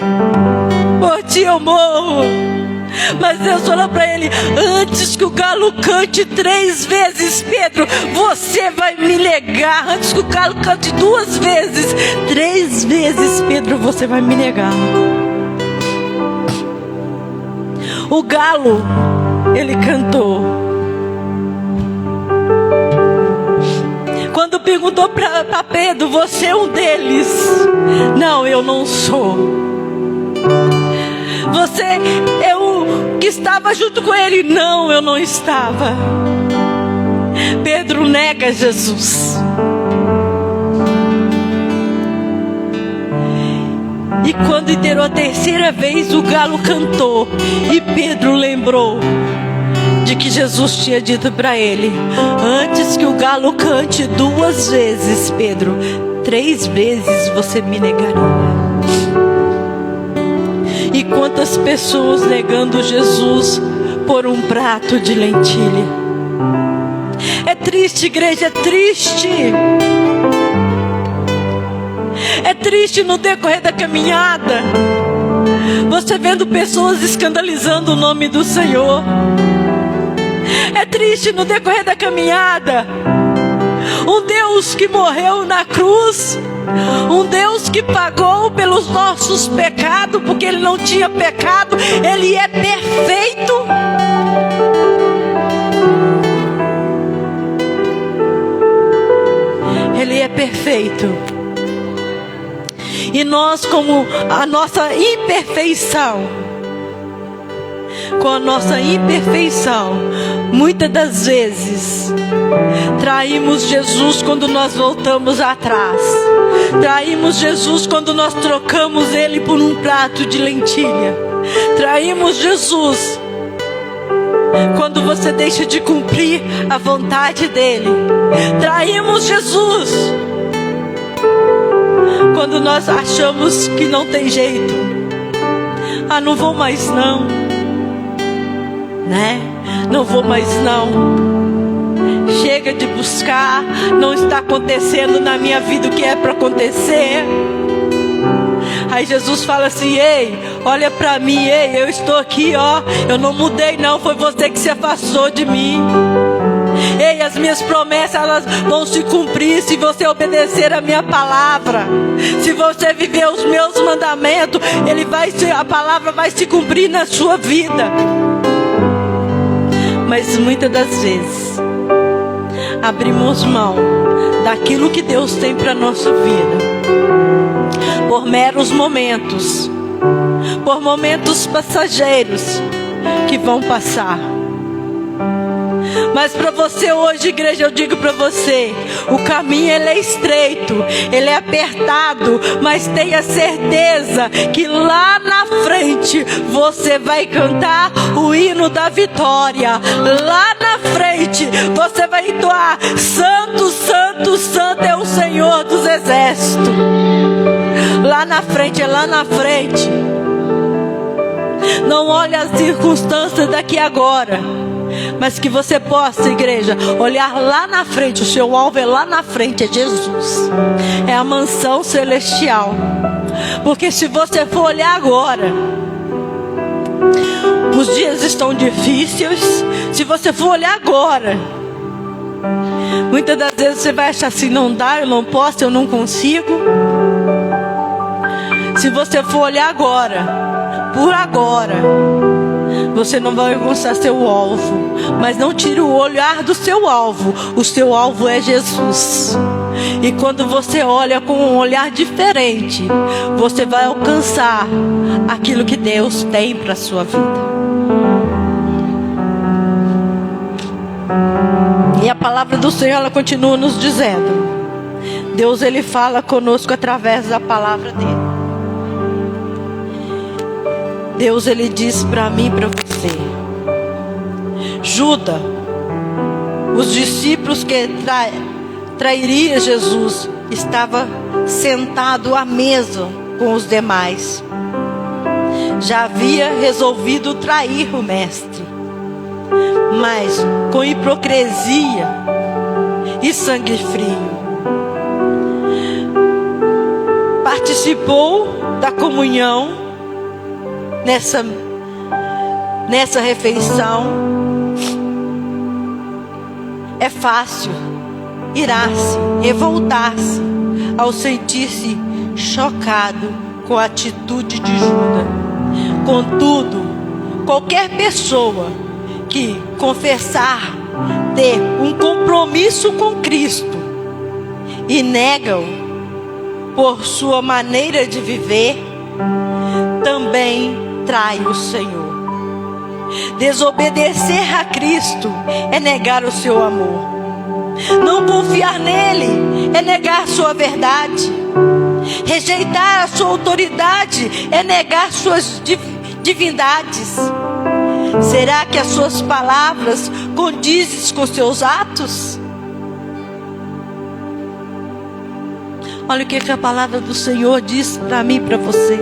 por ti eu morro. Mas Deus falou para ele: antes que o galo cante 3 vezes, Pedro, você vai me negar. Antes que o galo cante 2 vezes, 3 vezes, Pedro, você vai me negar. O galo, ele cantou. Quando perguntou para Pedro: você é um deles? Não, eu não sou. Você é o que estava junto com ele? Não, eu não estava. Pedro nega Jesus. E quando inteirou a 3ª vez, o galo cantou. E Pedro lembrou de que Jesus tinha dito para ele: antes que o galo cante 2 vezes, Pedro, 3 vezes você me negará. E quantas pessoas negando Jesus por um prato de lentilha. É triste, igreja, é triste. É triste no decorrer da caminhada você vendo pessoas escandalizando o nome do Senhor. É triste no decorrer da caminhada um Deus que morreu na cruz, um Deus que pagou pelos nossos pecados, porque Ele não tinha pecado, Ele é perfeito. Ele é perfeito. E nós, como a nossa imperfeição, muitas das vezes traímos Jesus quando nós voltamos atrás. Traímos Jesus quando nós trocamos Ele por um prato de lentilha. Traímos Jesus quando você deixa de cumprir a vontade dEle. Traímos Jesus quando nós achamos que não tem jeito. Ah, não vou mais não, né? Não vou mais não. Chega de buscar, não está acontecendo na minha vida o que é para acontecer. Aí Jesus fala assim: ei, olha para mim, ei, eu estou aqui, ó. Eu não mudei não, foi você que se afastou de mim. Ei, as minhas promessas, elas vão se cumprir se você obedecer a minha palavra. Se você viver os meus mandamentos, a palavra vai se cumprir na sua vida. Mas muitas das vezes abrimos mão daquilo que Deus tem para nossa vida por meros momentos, por momentos passageiros que vão passar. Mas para você hoje, igreja, eu digo para você: o caminho ele é estreito, ele é apertado, mas tenha certeza que lá na frente você vai cantar o hino da vitória. Lá na frente, você vai entoar: Santo, Santo, Santo é o Senhor dos Exércitos. Lá na frente, é lá na frente. Não olhe as circunstâncias daqui agora, mas que você possa, igreja, olhar lá na frente. O seu alvo é lá na frente, é Jesus, é a mansão celestial. Porque se você for olhar agora, os dias estão difíceis. Se você for olhar agora, muitas das vezes você vai achar assim: não dá, eu não posso, eu não consigo. Se você for olhar agora, por agora, você não vai alcançar seu alvo. Mas não tire o olhar do seu alvo. O seu alvo é Jesus. E quando você olha com um olhar diferente, você vai alcançar aquilo que Deus tem para a sua vida. E a palavra do Senhor, ela continua nos dizendo. Deus, ele fala conosco através da palavra dele. Deus, ele diz para mim e para você: Judas, os discípulos que trairia Jesus, estava sentado à mesa com os demais. Já havia resolvido trair o mestre, mas com hipocrisia e sangue frio. Participou da comunhão nessa refeição. É fácil irar-se, revoltar-se ao sentir-se chocado com a atitude de Judas. Contudo, qualquer pessoa que confessar ter um compromisso com Cristo e nega-o por sua maneira de viver, também trai o Senhor. Desobedecer a Cristo é negar o seu amor. Não confiar nele é negar sua verdade. Rejeitar a sua autoridade é negar suas divindades. Será que as suas palavras condizem com seus atos? Olha o que a palavra do Senhor diz para mim e para você.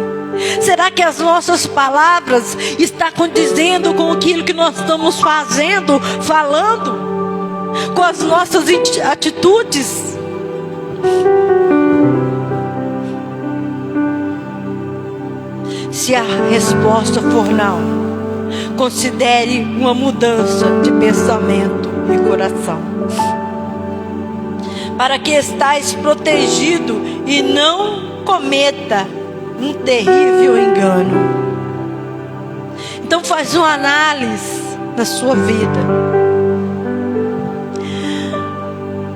Será que as nossas palavras estão condizendo com aquilo que nós estamos fazendo, falando? Com as nossas atitudes? Se a resposta for não, considere uma mudança de pensamento e coração, para que estais protegido e não cometa um terrível engano. Então faz uma análise na sua vida.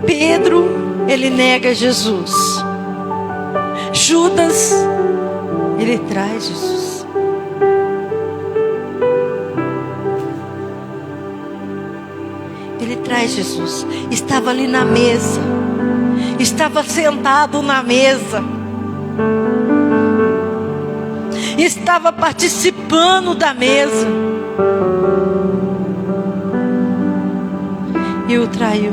Pedro, ele nega Jesus. Judas, ele traz Jesus. Ele traz Jesus. Estava ali na mesa. Estava sentado na mesa. Estava participando da mesa. E o traiu.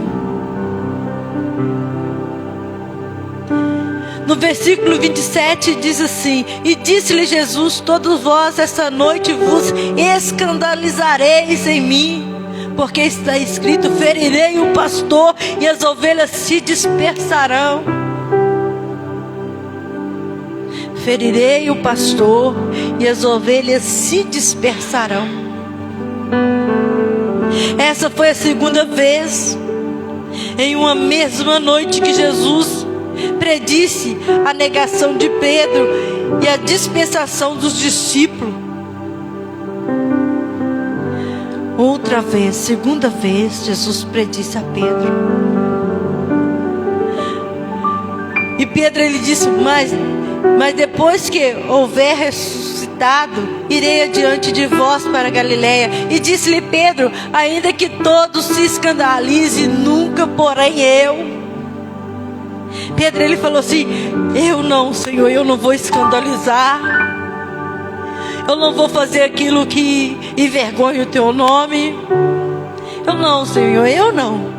No versículo 27 diz assim: e disse-lhe Jesus: todos vós essa noite vos escandalizareis em mim, porque está escrito: ferirei o pastor e as ovelhas se dispersarão. Ferirei o pastor e as ovelhas se dispersarão. Essa foi a segunda vez em uma mesma noite que Jesus predisse a negação de Pedro e a dispersação dos discípulos. Outra vez, segunda vez, Jesus predisse a Pedro. E Pedro, ele disse: mas depois que houver ressuscitado, irei adiante de vós para Galiléia. E disse-lhe Pedro: ainda que todos se escandalizem, nunca porém eu. Pedro, ele falou assim: eu não, Senhor, eu não vou escandalizar. Eu não vou fazer aquilo que envergonha o teu nome. Eu não, Senhor, eu não.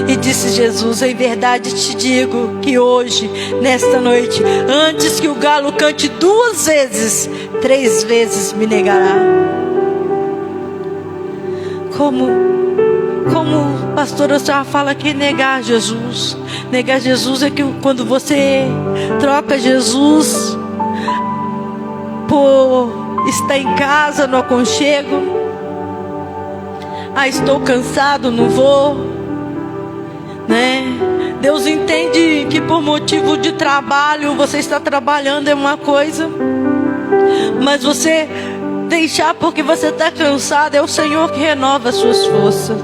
E disse Jesus: em verdade te digo que hoje, nesta noite, antes que o galo cante 2 vezes, 3 vezes me negará. Como pastora, a senhora fala que negar Jesus. Negar Jesus é que quando você troca Jesus por estar em casa, no aconchego. Ah, estou cansado, não vou, né? Deus entende que por motivo de trabalho, você está trabalhando é uma coisa, mas você deixar porque você está cansado, é o Senhor que renova as suas forças.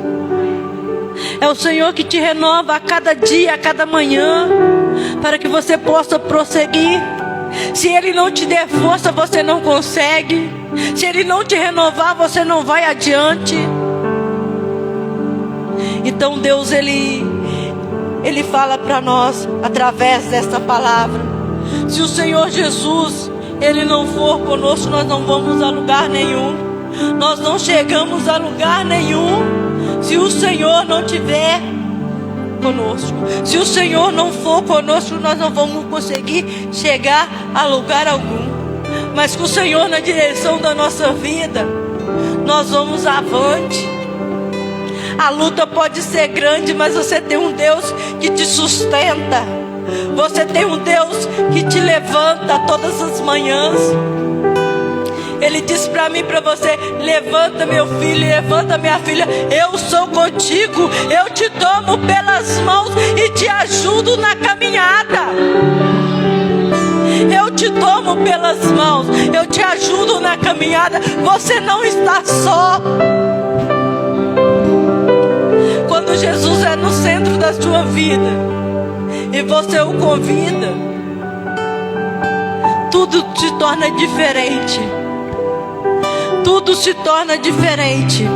É o Senhor que te renova a cada dia, a cada manhã, para que você possa prosseguir. Se Ele não te der força, você não consegue. Se Ele não te renovar, você não vai adiante. Então Deus, Ele fala para nós, através desta palavra. Se o Senhor Jesus, Ele não for conosco, nós não vamos a lugar nenhum. Nós não chegamos a lugar nenhum. Se o Senhor não tiver conosco, se o Senhor não for conosco, nós não vamos conseguir chegar a lugar algum. Mas com o Senhor na direção da nossa vida, nós vamos avante. A luta pode ser grande, mas você tem um Deus que te sustenta. Você tem um Deus que te levanta todas as manhãs. Ele disse para mim, para você: levanta meu filho, levanta minha filha, eu sou contigo, eu te tomo pelas mãos e te ajudo na caminhada. Eu te tomo pelas mãos, eu te ajudo na caminhada. Você não está só. Quando Jesus é no centro da sua vida e você o convida, tudo se torna diferente. Tudo se torna diferente.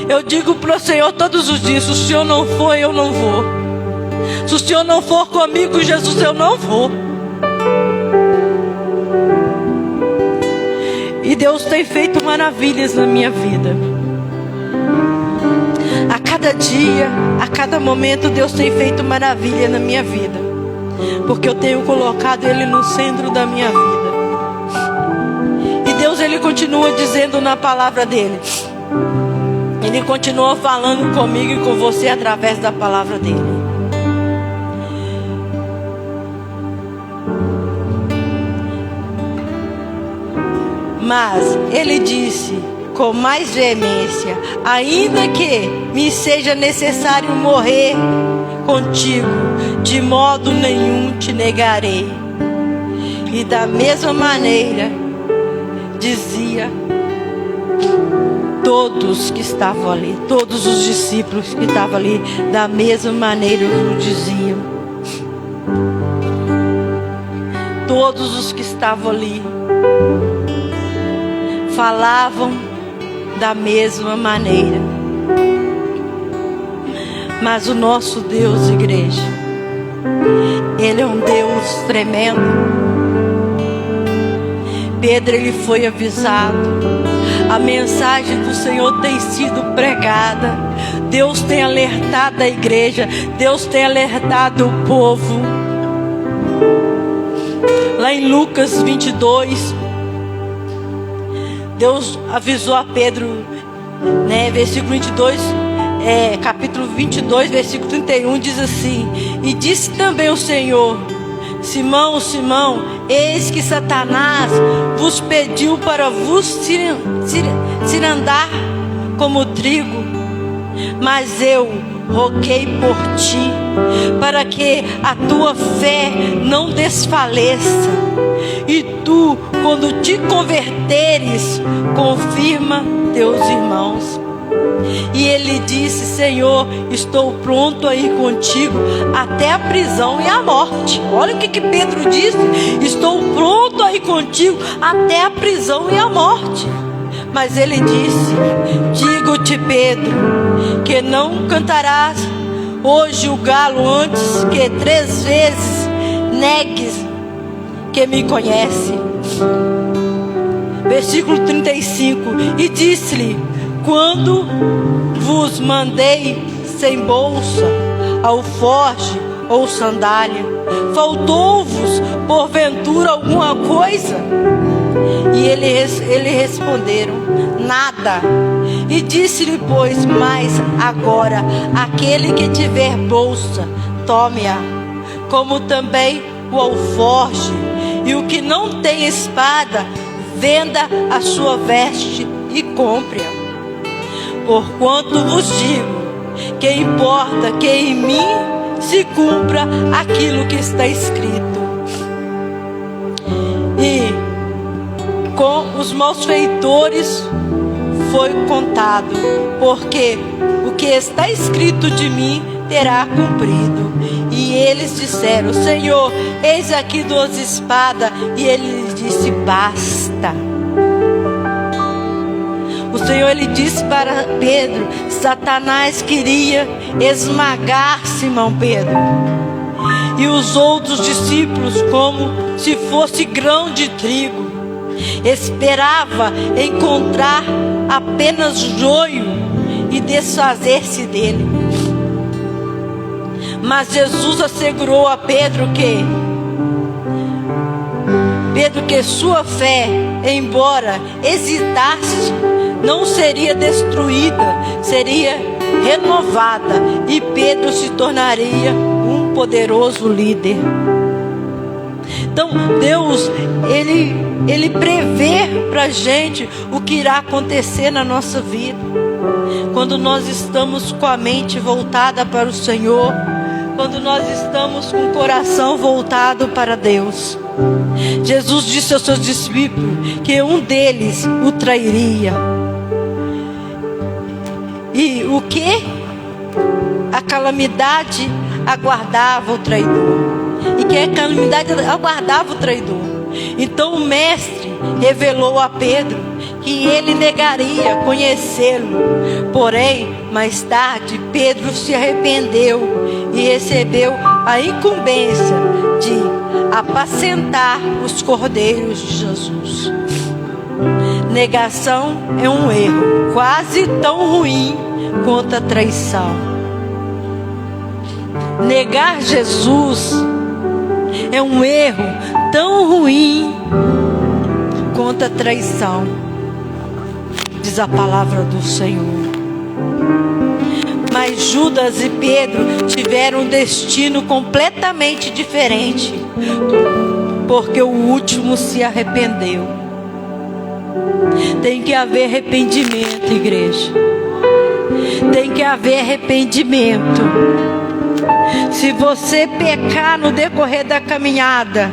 Eu digo para o Senhor todos os dias: se o Senhor não for, eu não vou. Se o Senhor não for comigo, Jesus, eu não vou. E Deus tem feito maravilhas na minha vida. A cada dia, a cada momento, Deus tem feito maravilha na minha vida, porque eu tenho colocado Ele no centro da minha vida. Deus, Ele continua dizendo na palavra dEle. Ele continua falando comigo e com você através da palavra dEle. Mas Ele disse com mais veemência: ainda que me seja necessário morrer contigo, de modo nenhum te negarei. E da mesma maneira dizia todos que estavam ali, todos os discípulos que estavam ali, da mesma maneira o diziam. Todos os que estavam ali falavam da mesma maneira. Mas o nosso Deus, igreja, Ele é um Deus tremendo. Pedro, ele foi avisado. A mensagem do Senhor tem sido pregada. Deus tem alertado a igreja. Deus tem alertado o povo. Lá em Lucas 22, Deus avisou a Pedro, né, versículo 22, capítulo 22, versículo 31, diz assim: e disse também o Senhor: Simão, Simão, eis que Satanás vos pediu para vos cirandar como trigo, mas eu roguei por ti, para que a tua fé não desfaleça. E tu, quando te converteres, confirma teus irmãos. E ele disse: Senhor, estou pronto a ir contigo até a prisão e a morte. Olha o que Pedro disse: estou pronto a ir contigo até a prisão e a morte. Mas ele disse: digo-te, Pedro, que não cantarás hoje o galo antes que 3 vezes negues que me conhece. Versículo 35. E disse-lhe: quando vos mandei sem bolsa, alforje ou sandália, faltou-vos porventura alguma coisa? E ele responderam: nada. E disse-lhe, pois, mas agora aquele que tiver bolsa, tome-a, como também o alforje, e o que não tem espada, venda a sua veste e compre-a. Porquanto vos digo que importa que em mim se cumpra aquilo que está escrito: e com os malfeitores foi contado, porque o que está escrito de mim terá cumprido. E eles disseram: Senhor, eis aqui 12 espadas. E ele lhes disse: basta. O Senhor, ele disse para Pedro: Satanás queria esmagar Simão Pedro e os outros discípulos como se fosse grão de trigo. Esperava encontrar apenas joio e desfazer-se dele. Mas Jesus assegurou a Pedro que sua fé, embora hesitasse, não seria destruída, seria renovada, e Pedro se tornaria um poderoso líder. Então Deus, Ele prevê para a gente o que irá acontecer na nossa vida, quando nós estamos com a mente voltada para o Senhor, quando nós estamos com o coração voltado para Deus. Jesus disse aos seus discípulos que um deles o trairia. E o que? A calamidade aguardava o traidor. E que a calamidade aguardava o traidor. Então o mestre revelou a Pedro que ele negaria conhecê-lo. Porém, mais tarde, Pedro se arrependeu e recebeu a incumbência de apacentar os cordeiros de Jesus. Negação é um erro quase tão ruim quanto a traição. Negar Jesus é um erro tão ruim quanto a traição, diz a palavra do Senhor. Mas Judas e Pedro tiveram um destino completamente diferente, porque o último se arrependeu. Tem que haver arrependimento, igreja. Tem que haver arrependimento. Se você pecar no decorrer da caminhada,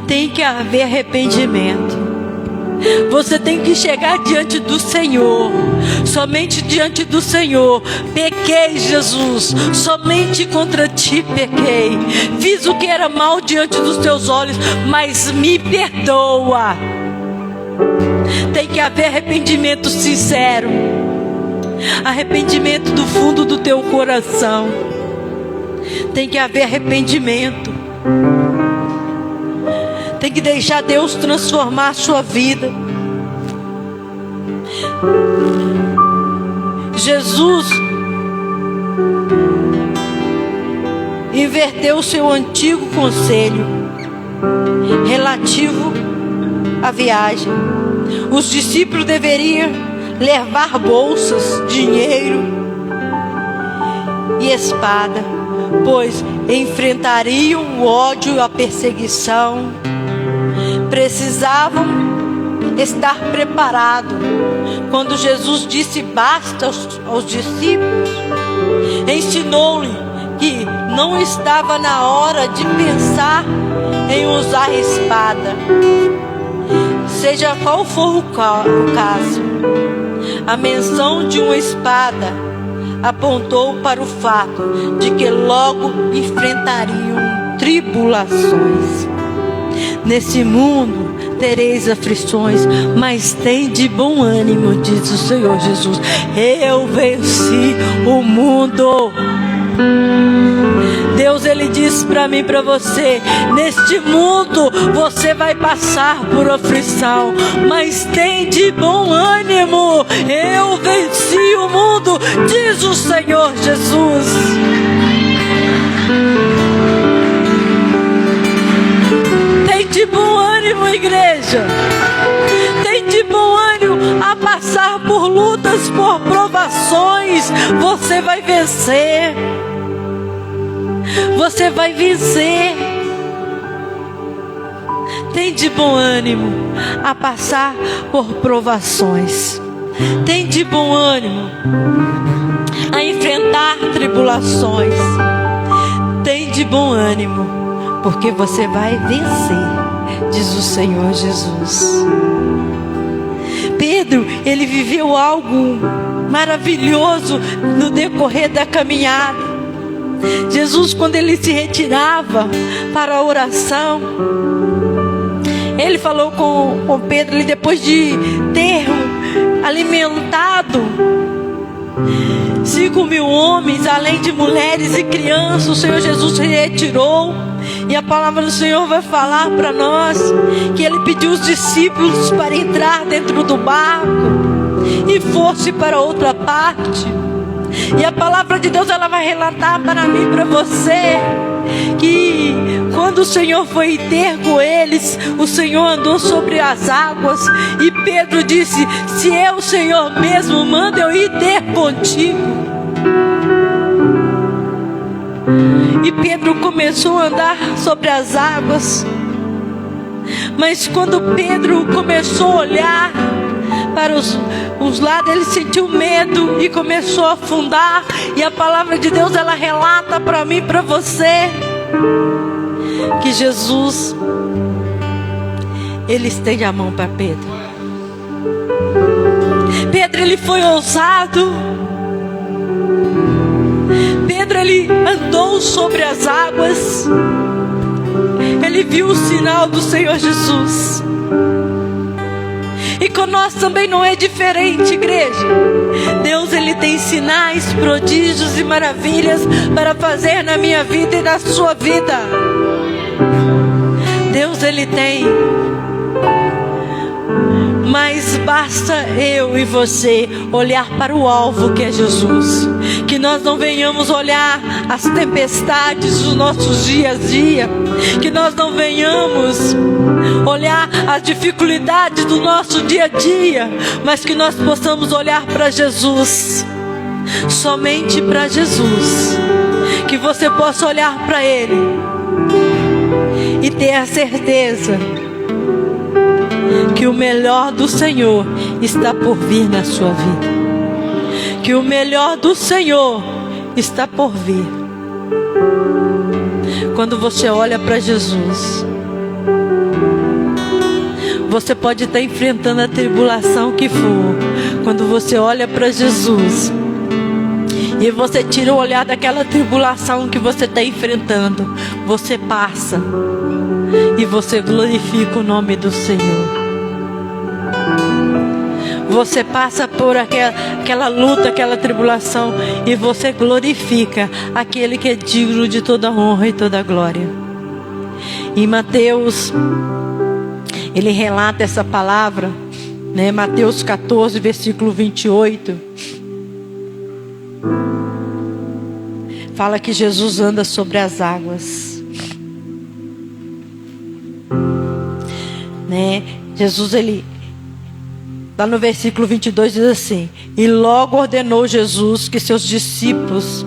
tem que haver arrependimento. Você tem que chegar diante do Senhor, somente diante do Senhor. Pequei, Jesus, somente contra ti pequei. Fiz o que era mal diante dos teus olhos, mas me perdoa. Tem que haver arrependimento sincero, arrependimento do fundo do teu coração. Tem que haver arrependimento. Tem que deixar Deus transformar a sua vida. Jesus inverteu o seu antigo conselho relativo à viagem. Os discípulos deveriam levar bolsas, dinheiro e espada, pois enfrentariam o ódio e a perseguição. Precisavam estar preparados. Quando Jesus disse basta aos discípulos, ensinou-lhe que não estava na hora de pensar em usar espada, seja qual for o caso. A menção de uma espada apontou para o fato de que logo enfrentariam tribulações. Nesse mundo tereis aflições, mas tem de bom ânimo, diz o Senhor Jesus. Eu venci o mundo. Deus, Ele diz para mim e para você: neste mundo você vai passar por aflição, mas tem de bom ânimo, eu venci o mundo, diz o Senhor Jesus. Tem de bom ânimo, igreja. Tem de bom ânimo a passar por lutas, por provações. Você vai vencer. Você vai vencer. Tem de bom ânimo a passar por provações. Tem de bom ânimo a enfrentar tribulações. Tem de bom ânimo, porque você vai vencer, diz o Senhor Jesus. Pedro, ele viveu algo maravilhoso no decorrer da caminhada. Jesus, quando ele se retirava para a oração, ele falou com Pedro, ele, depois de ter alimentado 5.000 homens, além de mulheres e crianças, o Senhor Jesus se retirou. E a palavra do Senhor vai falar para nós que ele pediu os discípulos para entrar dentro do barco e fosse para outra parte. E a palavra de Deus, ela vai relatar para mim e para você que quando o Senhor foi ter com eles, o Senhor andou sobre as águas. E Pedro disse: se é o Senhor mesmo, manda eu ir ter contigo. E Pedro começou a andar sobre as águas. Mas quando Pedro começou a olhar para os lados, ele sentiu medo e começou a afundar. E a palavra de Deus, ela relata para mim e para você que Jesus, ele estende a mão para Pedro. Pedro, ele foi ousado. Pedro, ele andou sobre as águas. Ele viu o sinal do Senhor Jesus. E com nós também não é diferente, igreja. Deus, ele tem sinais, prodígios e maravilhas para fazer na minha vida e na sua vida. Deus, ele tem. Mas basta eu e você olhar para o alvo, que é Jesus. Que nós não venhamos olhar as tempestades dos nossos dias a dia. Que nós não venhamos olhar as dificuldades do nosso dia a dia. Mas que nós possamos olhar para Jesus. Somente para Jesus. Que você possa olhar para Ele e ter a certeza que o melhor do Senhor está por vir na sua vida. Que o melhor do Senhor está por vir. Quando você olha para Jesus, você pode estar enfrentando a tribulação que for. Quando você olha para Jesus e você tira o olhar daquela tribulação que você está enfrentando, você passa e você glorifica o nome do Senhor. Você passa por aquela luta, aquela tribulação, e você glorifica aquele que é digno de toda honra e toda glória. Em Mateus, ele relata essa palavra, né? Mateus 14, versículo 28. Fala que Jesus anda sobre as águas, né? Jesus, ele, lá no versículo 22 diz assim: e logo ordenou Jesus que seus discípulos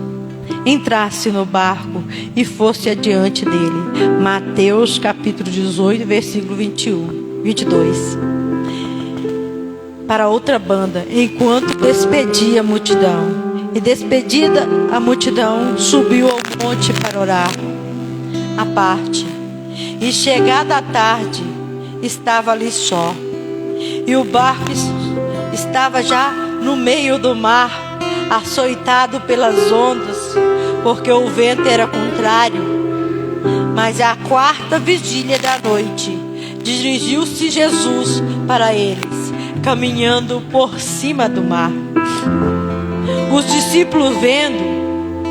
entrassem no barco e fosse adiante dele. Mateus capítulo 18, versículo 22. Para outra banda, enquanto despedia a multidão. E despedida a multidão, subiu ao monte para orar à parte. E chegada a tarde, estava ali só. E o barco estava já no meio do mar, açoitado pelas ondas, porque o vento era contrário. Mas à quarta vigília da noite, dirigiu-se Jesus para eles, caminhando por cima do mar. Os discípulos, vendo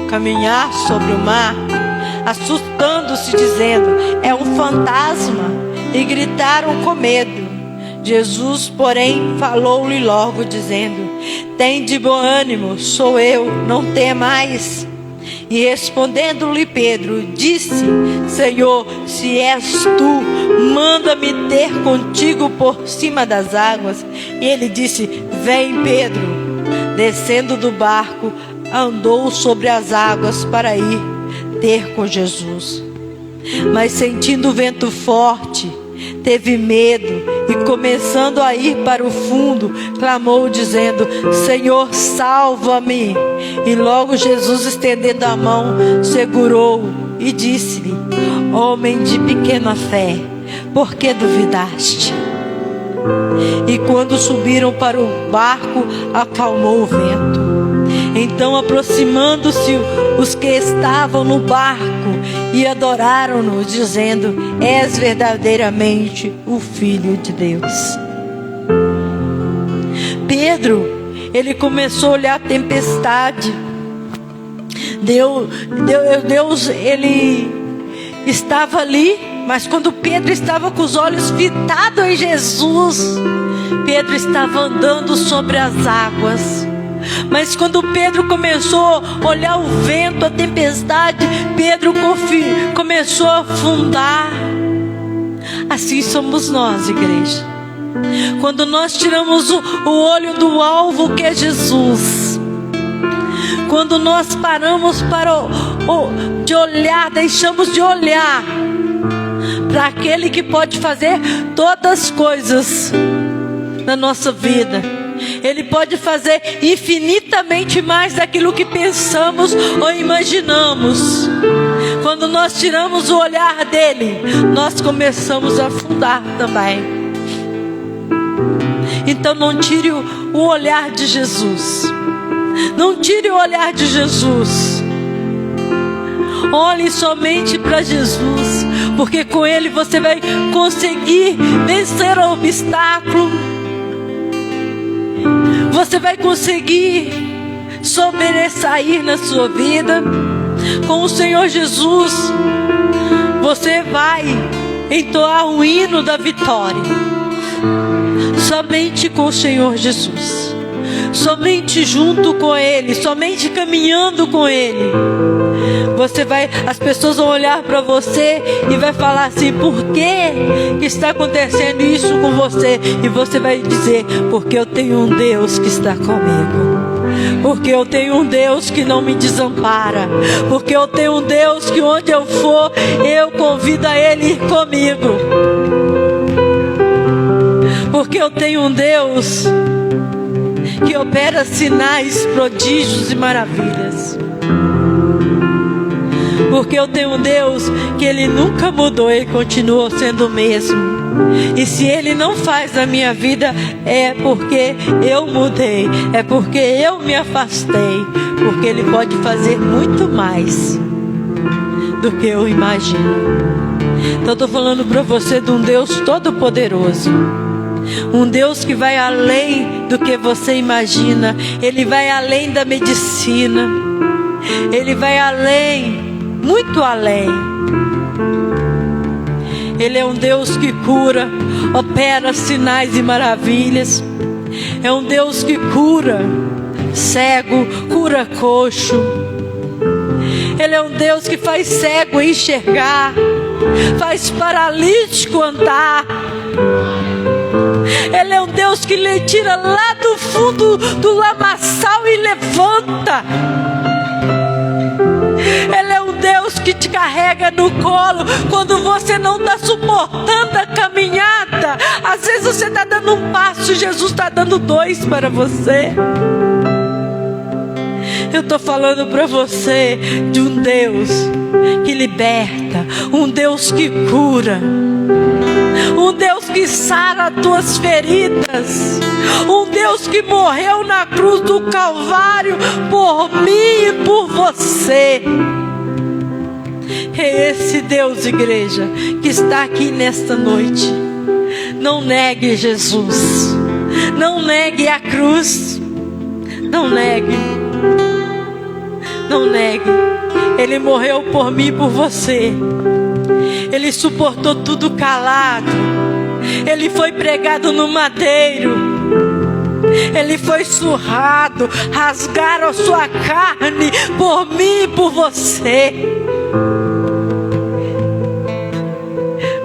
caminhar sobre o mar, assustando-se, dizendo: é um fantasma, e gritaram com medo. Jesus, porém, falou-lhe logo, dizendo: tende bom ânimo, sou eu, não temais. E respondendo-lhe Pedro, disse: Senhor, se és tu, manda-me ter contigo por cima das águas. E ele disse: vem, Pedro. Descendo do barco, andou sobre as águas para ir ter com Jesus. Mas sentindo o vento forte, teve medo e, começando a ir para o fundo, clamou dizendo: Senhor, salva-me. E logo Jesus, estendendo a mão, segurou-o e disse-lhe: homem de pequena fé, por que duvidaste? E quando subiram para o barco, acalmou o vento. Então, aproximando-se os que estavam no barco, e adoraram-no, dizendo: és verdadeiramente o Filho de Deus. Pedro, ele começou a olhar a tempestade. Deus, ele estava ali, mas quando Pedro estava com os olhos fitados em Jesus, Pedro estava andando sobre as águas. Mas quando Pedro começou a olhar o vento, a tempestade, Pedro começou a afundar. Assim somos nós, igreja. Quando nós tiramos o olho do alvo, que é Jesus, quando nós paramos de olhar, deixamos de olhar para aquele que pode fazer todas as coisas na nossa vida. Ele pode fazer infinitamente mais daquilo que pensamos ou imaginamos. Quando nós tiramos o olhar dele, nós começamos a afundar também. Então não tire o olhar de Jesus. Não tire o olhar de Jesus. Olhe somente para Jesus, porque com ele você vai conseguir vencer o obstáculo. Você vai conseguir sobressair na sua vida. Com o Senhor Jesus, você vai entoar um hino da vitória. Somente com o Senhor Jesus, somente junto com ele, somente caminhando com ele, as pessoas vão olhar para você e vai falar assim: por que está acontecendo isso com você? E você vai dizer: porque eu tenho um Deus que está comigo. Porque eu tenho um Deus que não me desampara. Porque eu tenho um Deus que onde eu for, eu convido a ele ir comigo. Porque eu tenho um Deus que opera sinais, prodígios e maravilhas. Porque eu tenho um Deus que ele nunca mudou, ele continua sendo o mesmo. E se ele não faz na minha vida, é porque eu mudei, é porque eu me afastei. Porque ele pode fazer muito mais do que eu imagino. Então eu estou falando para você de um Deus todo-poderoso. Um Deus que vai além do que você imagina. Ele vai além da medicina. Ele vai além, muito além. Ele é um Deus que cura, opera sinais e maravilhas. É um Deus que cura cego, cura coxo. Ele é um Deus que faz cego enxergar, faz paralítico andar. Ele é um Deus que lhe tira lá do fundo do lamaçal e levanta. Ele é um Deus que te carrega no colo quando você não está suportando a caminhada. Às vezes você está dando um passo e Jesus está dando 2 para você. Eu estou falando para você de um Deus que liberta, um Deus que cura, um Deus que sara as tuas feridas, um Deus que morreu na cruz do Calvário por mim e por você. É esse Deus, igreja, que está aqui nesta noite. Não negue Jesus, não negue a cruz, não negue. Não negue. Ele morreu por mim e por você. Ele suportou tudo calado. Ele foi pregado no madeiro. Ele foi surrado. Rasgaram a sua carne por mim e por você.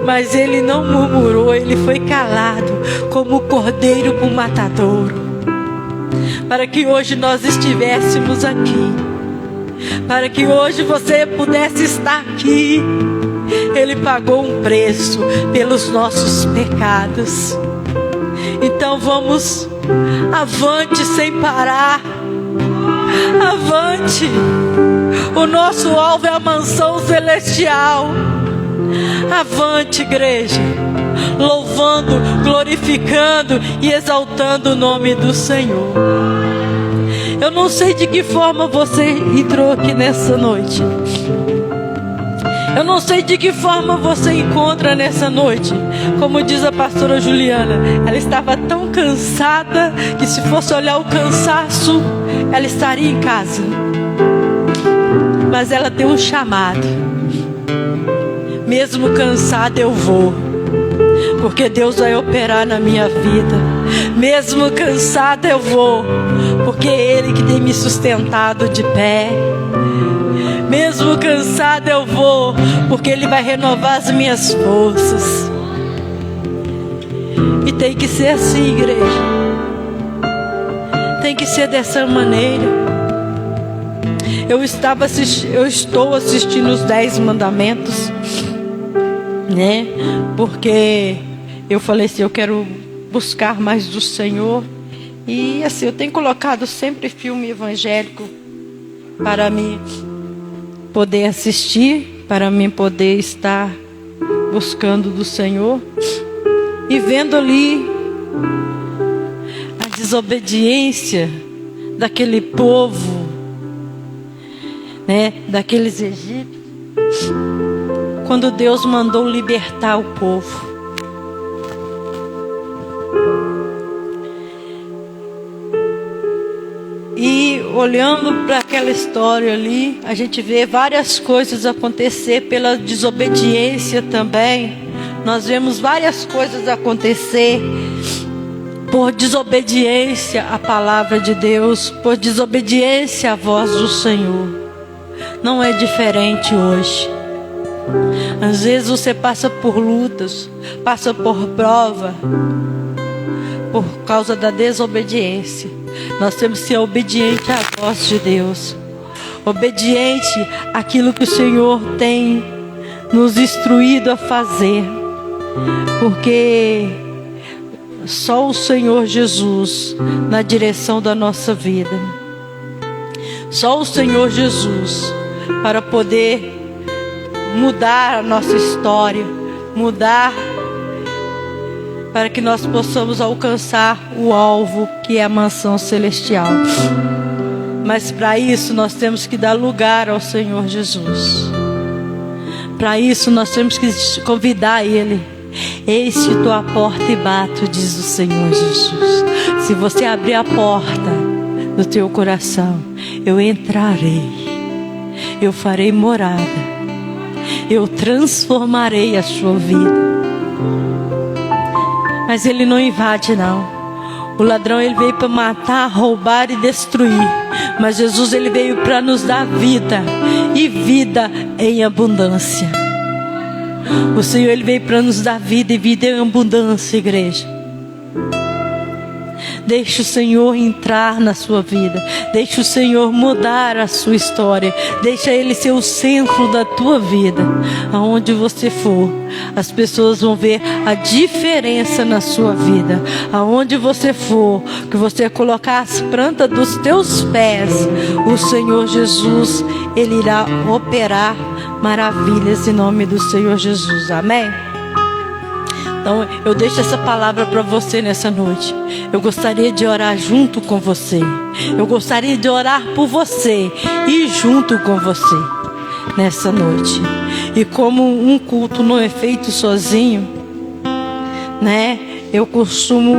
Mas ele não murmurou. Ele foi calado como o cordeiro para o matadouro, para que hoje nós estivéssemos aqui, para que hoje você pudesse estar aqui. Ele pagou um preço pelos nossos pecados. Então vamos avante sem parar. Avante. O nosso alvo é a mansão celestial. Avante, igreja, louvando, glorificando e exaltando o nome do Senhor. Eu não sei de que forma você entrou aqui nessa noite. Eu não sei de que forma você encontra nessa noite. Como diz a pastora Juliana, ela estava tão cansada que se fosse olhar o cansaço, ela estaria em casa. Mas ela tem um chamado. Mesmo cansada eu vou, porque Deus vai operar na minha vida. Mesmo cansada eu vou, porque é Ele que tem me sustentado de pé. Mesmo cansada eu vou, porque Ele vai renovar as minhas forças. E tem que ser assim, igreja. Tem que ser dessa maneira. Eu estou assistindo os 10 mandamentos, né? Porque eu falei assim, eu quero buscar mais do Senhor. E assim, eu tenho colocado sempre filme evangélico para mim poder assistir, para mim poder estar buscando do Senhor. E vendo ali a desobediência daquele povo, né? Daqueles egípcios. Quando Deus mandou libertar o povo. E olhando para aquela história ali, a gente vê várias coisas acontecer pela desobediência também. Nós vemos várias coisas acontecer por desobediência à palavra de Deus, por desobediência à voz do Senhor. Não é diferente hoje. Às vezes você passa por lutas, passa por prova, por causa da desobediência. Nós temos que ser obedientes à voz de Deus, obediente àquilo que o Senhor tem nos instruído a fazer, porque só o Senhor Jesus na direção da nossa vida, só o Senhor Jesus para poder mudar a nossa história, mudar para que nós possamos alcançar o alvo que é a mansão celestial. Mas para isso nós temos que dar lugar ao Senhor Jesus. Para isso nós temos que convidar Ele. Eis que estou à porta e bato, diz o Senhor Jesus. Se você abrir a porta do teu coração, eu entrarei, eu farei morada, eu transformarei a sua vida. Mas Ele não invade, não. O ladrão, ele veio para matar, roubar e destruir. Mas Jesus, Ele veio para nos dar vida, e vida em abundância. O Senhor, Ele veio para nos dar vida, e vida em abundância, igreja. Deixe o Senhor entrar na sua vida. Deixe o Senhor mudar a sua história. Deixa Ele ser o centro da tua vida. Aonde você for, as pessoas vão ver a diferença na sua vida. Aonde você for, que você colocar as plantas dos teus pés, o Senhor Jesus, Ele irá operar maravilhas em nome do Senhor Jesus. Amém? Então eu deixo essa palavra para você nessa noite. Eu gostaria de orar junto com você. Eu gostaria de orar por você e junto com você nessa noite. E como um culto não é feito sozinho, né? Eu costumo,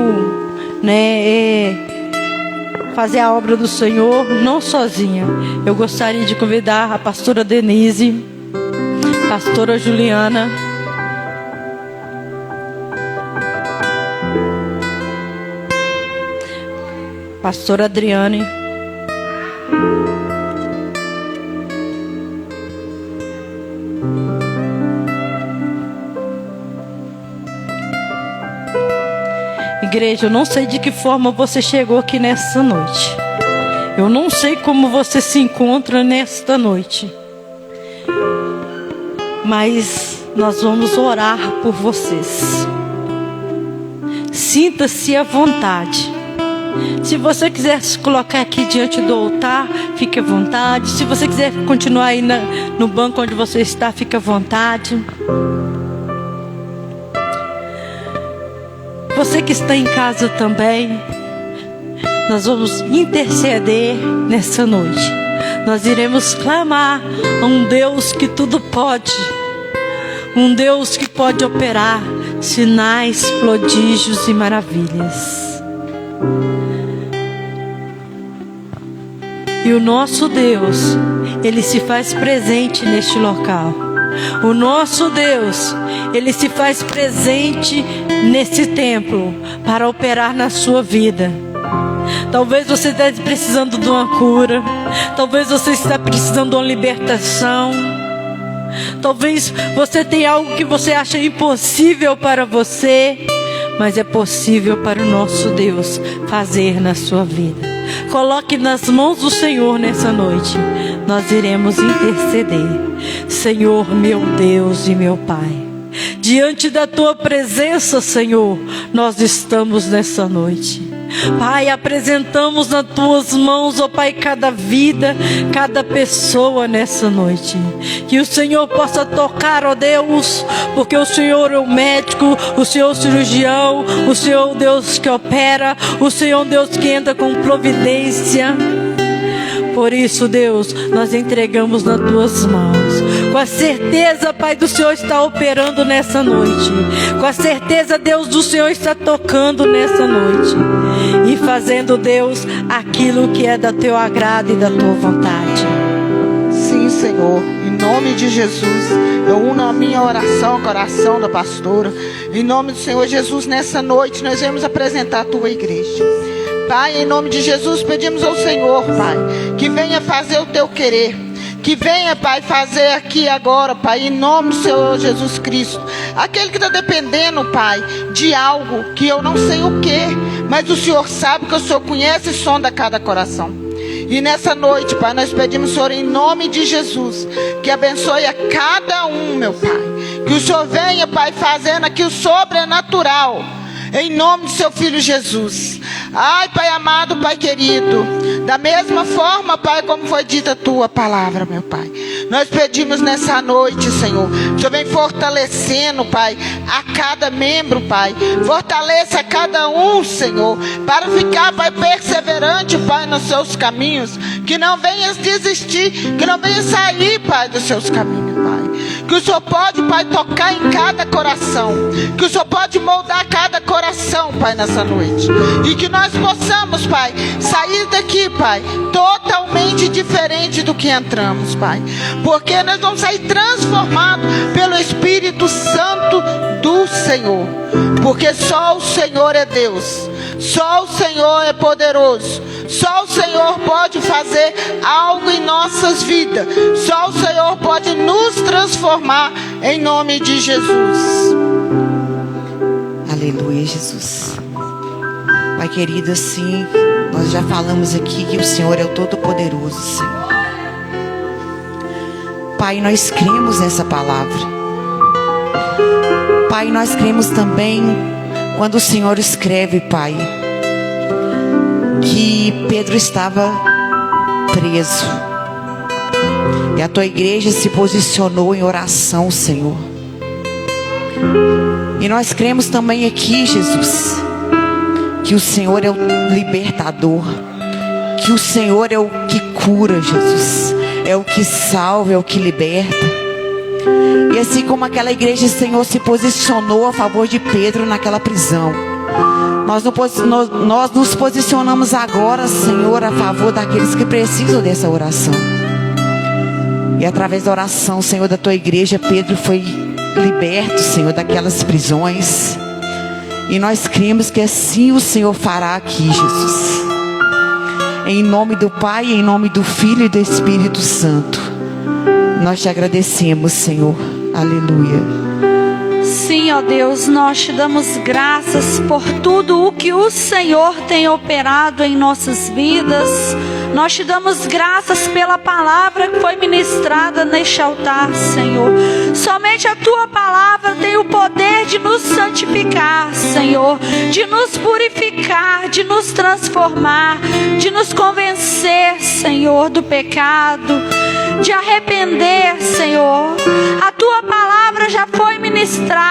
né, fazer a obra do Senhor, não sozinha. Eu gostaria de convidar a pastora Denise, pastora Juliana, pastora Adriane, igreja, eu não sei de que forma você chegou aqui nessa noite. Eu não sei como você se encontra nesta noite. Mas nós vamos orar por vocês. Sinta-se à vontade. Se você quiser se colocar aqui diante do altar, fique à vontade. Se você quiser continuar aí no banco onde você está, fique à vontade. Você que está em casa também, nós vamos interceder nessa noite. Nós iremos clamar a um Deus que tudo pode, um Deus que pode operar sinais, prodígios e maravilhas. E o nosso Deus, Ele se faz presente neste local. O nosso Deus, Ele se faz presente nesse templo para operar na sua vida. Talvez você esteja precisando de uma cura. Talvez você esteja precisando de uma libertação. Talvez você tenha algo que você acha impossível para você, mas é possível para o nosso Deus fazer na sua vida. Coloque nas mãos do Senhor nessa noite. Nós iremos interceder. Senhor, meu Deus e meu Pai, diante da Tua presença, Senhor, nós estamos nessa noite. Pai, apresentamos nas Tuas mãos, ó Pai, cada vida, cada pessoa nessa noite. Que o Senhor possa tocar, ó Deus, porque o Senhor é o médico, o Senhor é o cirurgião, o Senhor é o Deus que opera, o Senhor é o Deus que entra com providência. Por isso, Deus, nós entregamos nas Tuas mãos. Com a certeza, Pai, do Senhor está operando nessa noite. Com a certeza, Deus, do Senhor está tocando nessa noite. E fazendo, Deus, aquilo que é do Teu agrado e da Tua vontade. Sim, Senhor, em nome de Jesus, eu uno a minha oração ao coração da pastora. Em nome do Senhor Jesus, nessa noite nós vamos apresentar a Tua igreja. Pai, em nome de Jesus, pedimos ao Senhor, Pai, que venha fazer o Teu querer. Que venha, Pai, fazer aqui agora, Pai, em nome do Senhor Jesus Cristo. Aquele que está dependendo, Pai, de algo que eu não sei o que, mas o Senhor sabe, que o Senhor conhece e sonda cada coração. E nessa noite, Pai, nós pedimos, Senhor, em nome de Jesus, que abençoe a cada um, meu Pai. Que o Senhor venha, Pai, fazendo aqui o sobrenatural, em nome do Seu Filho Jesus. Ai, Pai amado, Pai querido, da mesma forma, Pai, como foi dita a Tua palavra, meu Pai, nós pedimos nessa noite, Senhor, que o Senhor vem fortalecendo, Pai, a cada membro, Pai. Fortaleça a cada um, Senhor, para ficar, Pai, perseverante, Pai, nos Seus caminhos. Que não venhas desistir, que não venhas sair, Pai, dos Seus caminhos, Pai. Que o Senhor pode, Pai, tocar em cada coração. Que o Senhor pode moldar cada coração, Pai, nessa noite. E que nós possamos, Pai, sair daqui, Pai, totalmente diferente do que entramos, Pai. Porque nós vamos sair transformados pelo Espírito Santo do Senhor. Porque só o Senhor é Deus. Só o Senhor é poderoso. Só o Senhor pode fazer algo em nossas vidas. Só o Senhor pode nos transformar, em nome de Jesus. Aleluia, Jesus. Pai querido, assim, nós já falamos aqui que o Senhor é o Todo-Poderoso, Senhor. Pai, nós cremos nessa palavra. Pai, nós cremos também quando o Senhor escreve, Pai, que Pedro estava preso. E a Tua igreja se posicionou em oração, Senhor. E nós cremos também aqui, Jesus, que o Senhor é o libertador, que o Senhor é o que cura, Jesus, é o que salva, é o que liberta. E assim como aquela igreja, Senhor, se posicionou a favor de Pedro naquela prisão, Nós nos posicionamos agora, Senhor, a favor daqueles que precisam dessa oração. E através da oração, Senhor, da tua igreja, Pedro foi liberto, Senhor, daquelas prisões. E nós cremos que assim o Senhor fará aqui, Jesus. Em nome do Pai, em nome do Filho e do Espírito Santo. Nós te agradecemos, Senhor. Aleluia. Sim, ó Deus, nós te damos graças por tudo o que o Senhor tem operado em nossas vidas. Nós te damos graças pela palavra que foi ministrada neste altar, Senhor. Somente a tua palavra tem o poder de nos santificar, Senhor, de nos purificar, de nos transformar, de nos convencer, Senhor, do pecado, de arrepender, Senhor. A tua palavra já foi ministrada.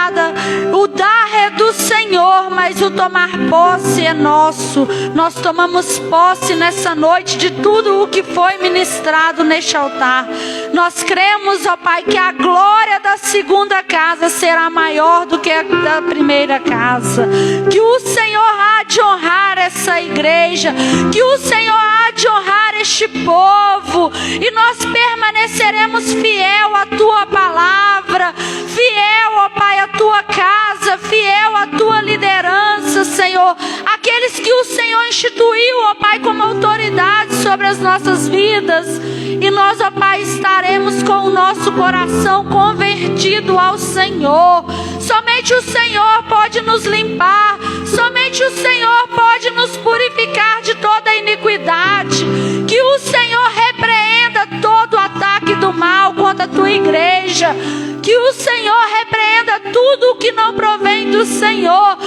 O dar é do Senhor, mas o tomar posse é nosso. Nós tomamos posse nessa noite de tudo o que foi ministrado neste altar. Nós cremos, ó Pai, que a glória da segunda casa será maior do que a da primeira casa. Que o Senhor há de honrar essa igreja, que o Senhor há de honrar este povo, e nós permaneceremos fiel à tua palavra, fiel, ó Pai, à tua casa, fiel à tua liderança, Senhor. Aqueles que o Senhor instituiu, ó Pai, como autoridade sobre as nossas vidas. E nós, ó Pai, estaremos com o nosso coração convertido ao Senhor. Somente o Senhor pode nos limpar. Somente o Senhor pode nos purificar de toda iniquidade. Que o Senhor repreenda todo ataque do mal contra a tua igreja. Que o Senhor repreenda tudo o que não provém do Senhor.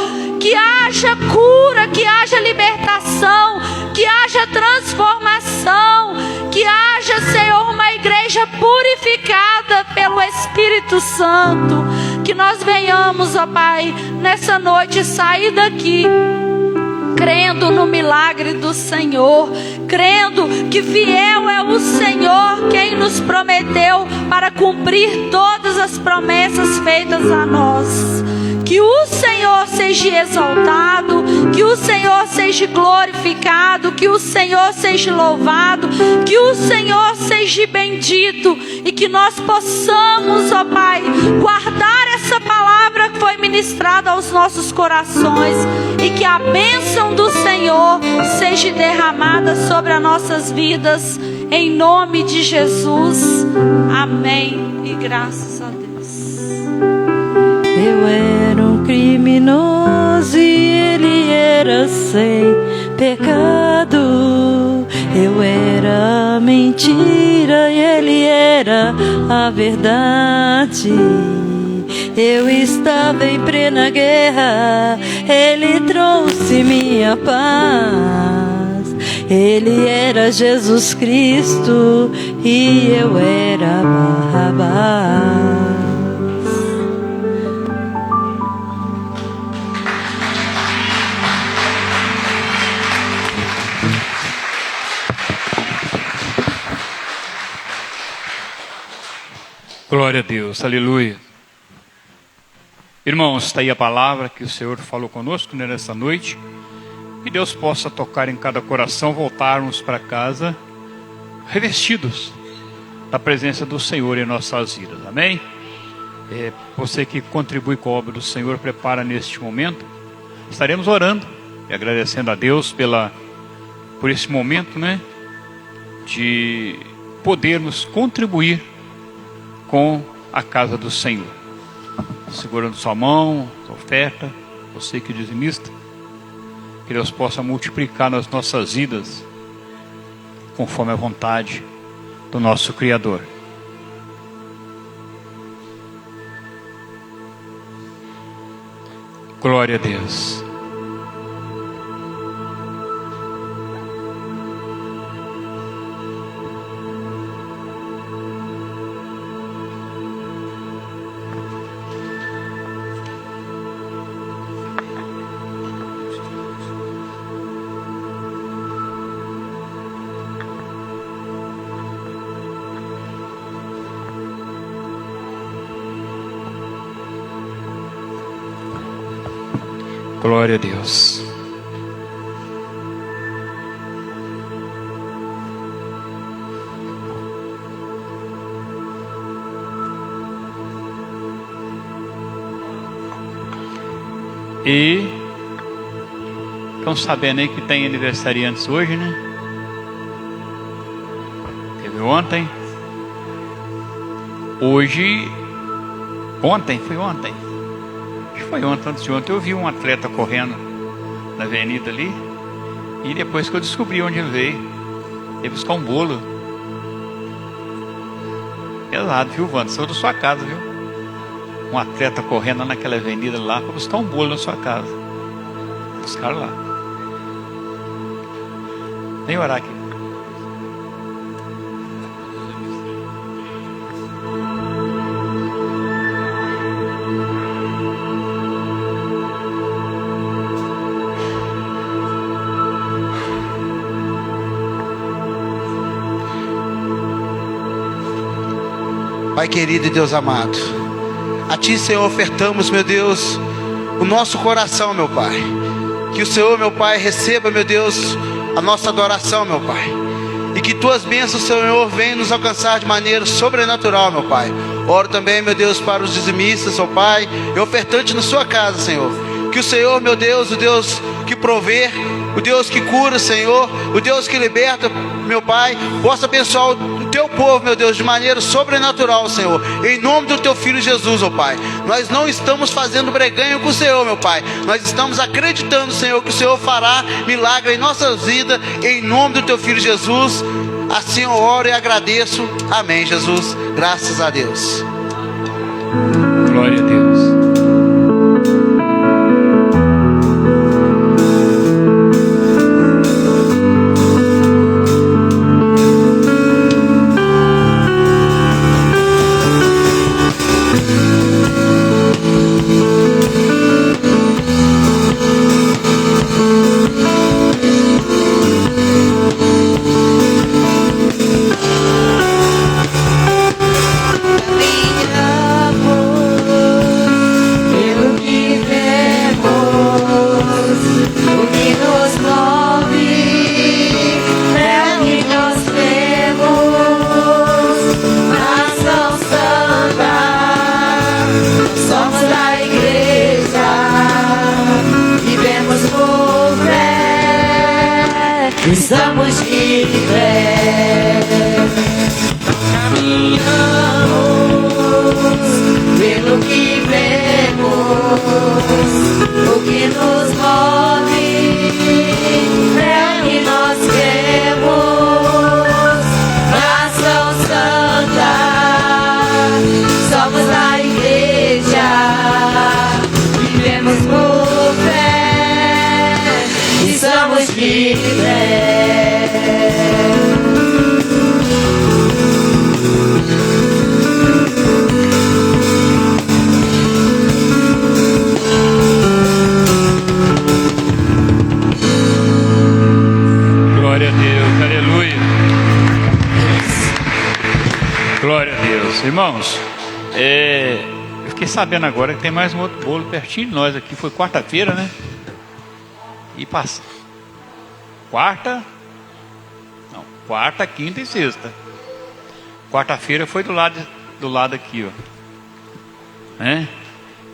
Que haja cura, que haja libertação, que haja transformação, que haja, Senhor, uma igreja purificada pelo Espírito Santo. Que nós venhamos, ó Pai, nessa noite sair daqui crendo no milagre do Senhor, crendo que fiel é o Senhor quem nos prometeu para cumprir todas as promessas feitas a nós. Que o Senhor seja exaltado, que o Senhor seja glorificado, que o Senhor seja louvado, que o Senhor seja bendito, e que nós possamos, ó Pai, guardar essa palavra que foi ministrada aos nossos corações, e que a bênção do Senhor seja derramada sobre as nossas vidas, em nome de Jesus. Amém. E graças a Deus. Eu era um criminoso e ele era sem pecado. Eu era a mentira e ele era a verdade. Eu estava em plena guerra, ele trouxe minha paz. Ele era Jesus Cristo e eu era Barrabás. Glória a Deus, aleluia. Irmãos, está aí a palavra que o Senhor falou conosco nessa noite. Que Deus possa tocar em cada coração, voltarmos para casa revestidos da presença do Senhor em nossas vidas, amém? Você que contribui com a obra do Senhor, prepara neste momento. Estaremos orando e agradecendo a Deus por esse momento, né? De podermos contribuir com a casa do Senhor. Segurando sua mão, sua oferta, você que é dizimista, que Deus possa multiplicar nas nossas vidas, conforme a vontade do nosso Criador. Glória a Deus. Glória a Deus. E estão sabendo aí que tem aniversariantes hoje, né? Teve ontem. Hoje. Foi ontem. Acho que foi ontem, antes de ontem. Eu vi um atleta correndo na avenida ali. E depois que eu descobri onde ele veio, ele buscar um bolo. Pesado, viu, Wanda? Saiu da sua casa, viu? Um atleta correndo naquela avenida lá para buscar um bolo na sua casa. Buscaram lá. Nem orar aqui. Pai querido e Deus amado, a Ti, Senhor, ofertamos, meu Deus, o nosso coração, meu Pai. Que o Senhor, meu Pai, receba, meu Deus, a nossa adoração, meu Pai. E que Tuas bênçãos, Senhor, venham nos alcançar de maneira sobrenatural, meu Pai. Oro também, meu Deus, para os dizimistas, ó Pai, e ofertantes na Sua casa, Senhor. Que o Senhor, meu Deus, o Deus que provê, o Deus que cura, Senhor, o Deus que liberta, meu Pai, possa abençoar o Teu povo, meu Deus, de maneira sobrenatural, Senhor, em nome do Teu Filho Jesus, ó Pai. Nós não estamos fazendo breganho com o Senhor, meu Pai, nós estamos acreditando, Senhor, que o Senhor fará milagre em nossas vidas, em nome do Teu Filho Jesus. Assim eu oro e agradeço, amém, Jesus, graças a Deus. Glória a Deus. Estamos de pé, caminhamos pelo que vemos, o que nos move é o que nós queremos. Nação Santa, somos a igreja, vivemos por fé, estamos de pé. Glória a Deus, aleluia. Glória a Deus. Irmãos, eu fiquei sabendo agora que tem mais um outro bolo pertinho de nós aqui. Foi quarta-feira, né? E passa. Quarta, quinta e sexta. Quarta-feira foi do lado aqui, ó. Né?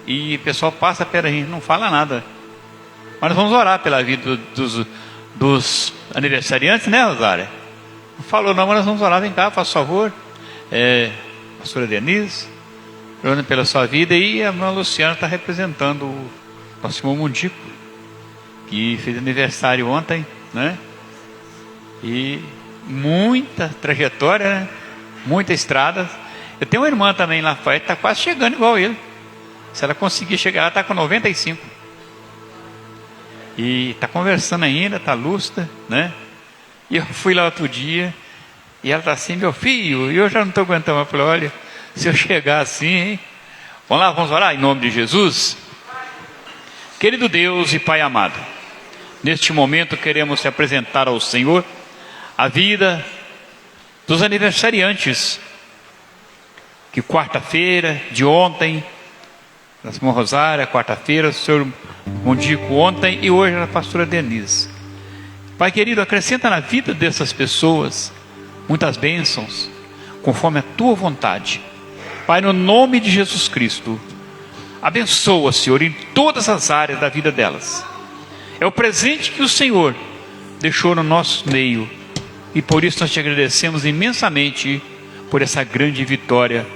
E o pessoal passa perto da gente, não fala nada. Mas nós vamos orar pela vida dos aniversariantes, né, Rosária? Não falou não, mas nós vamos orar. Vem cá, faça favor. Pastora Denise, orando pela sua vida. E a irmã Luciana está representando o nosso irmão Mundico, que fez aniversário ontem, né? E muita trajetória, né? Muita estrada. Eu tenho uma irmã também lá, está quase chegando igual ele. Se ela conseguir chegar, ela está com 95. E está conversando ainda, está lúcida, né? E eu fui lá outro dia, e ela está assim, meu filho, e eu já não estou aguentando. Eu falei, olha, se eu chegar assim, hein? Vamos lá, vamos orar em nome de Jesus. Querido Deus e Pai amado, neste momento queremos te apresentar ao Senhor a vida dos aniversariantes, que quarta-feira de ontem da irmã Rosária, quarta-feira, o senhor Mondico ontem e hoje a pastora Denise. Pai querido, acrescenta na vida dessas pessoas muitas bênçãos, conforme a tua vontade. Pai, no nome de Jesus Cristo, abençoa, Senhor, em todas as áreas da vida delas. É o presente que o Senhor deixou no nosso meio, e por isso nós te agradecemos imensamente por essa grande vitória,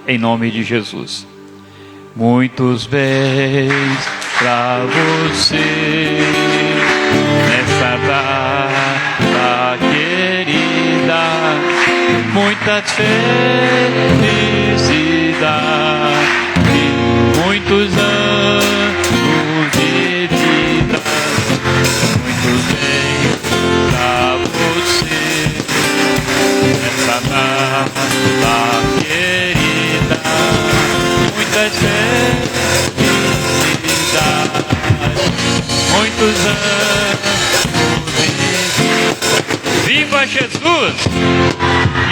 em nome de Jesus. Muitos bens para você nessa data querida, muita felicidade, muitos anos de vida, muitos bens para você nessa data querida, muitas felicidades, muitos anos de vida. Viva Jesus!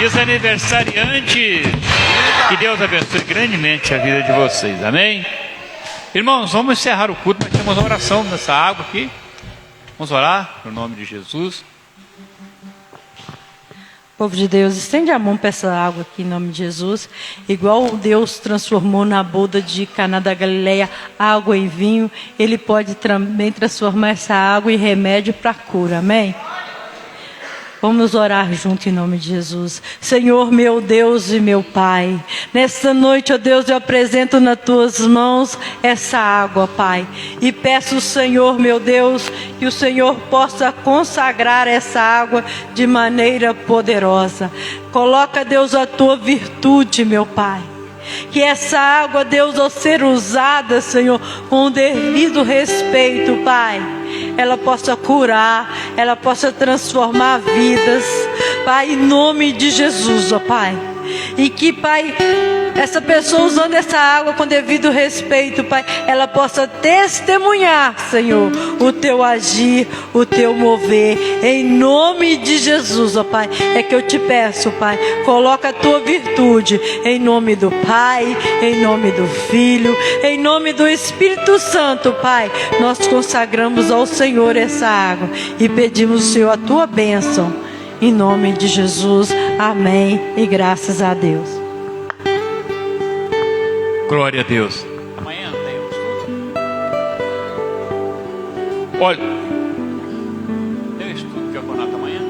E os aniversariantes, que Deus abençoe grandemente a vida de vocês, amém? Irmãos, vamos encerrar o culto. Nós temos uma oração nessa água aqui. Vamos orar no nome de Jesus. Povo de Deus, estende a mão para essa água aqui em nome de Jesus. Igual Deus transformou na boda de Caná da Galileia água em vinho, Ele pode também transformar essa água em remédio para a cura, amém? Vamos orar junto em nome de Jesus. Senhor, meu Deus e meu Pai, nesta noite, ó Deus, eu apresento nas tuas mãos essa água, Pai, e peço, Senhor, meu Deus, que o Senhor possa consagrar essa água de maneira poderosa. Coloca, Deus, a tua virtude, meu Pai. Que essa água, Deus, ao ser usada, Senhor, com o devido respeito, Pai, ela possa curar, ela possa transformar vidas, Pai, em nome de Jesus, ó Pai. E que, Pai, essa pessoa usando essa água com devido respeito, Pai, ela possa testemunhar, Senhor, o teu agir, o teu mover, em nome de Jesus, ó Pai. É que eu te peço, Pai, coloca a tua virtude, em nome do Pai, em nome do Filho, em nome do Espírito Santo, Pai. Nós consagramos ao Senhor essa água e pedimos, Senhor, a tua bênção. Em nome de Jesus, amém e graças a Deus. Glória a Deus. Amanhã tem um estudo. Olha, tem um estudo de diaconato amanhã.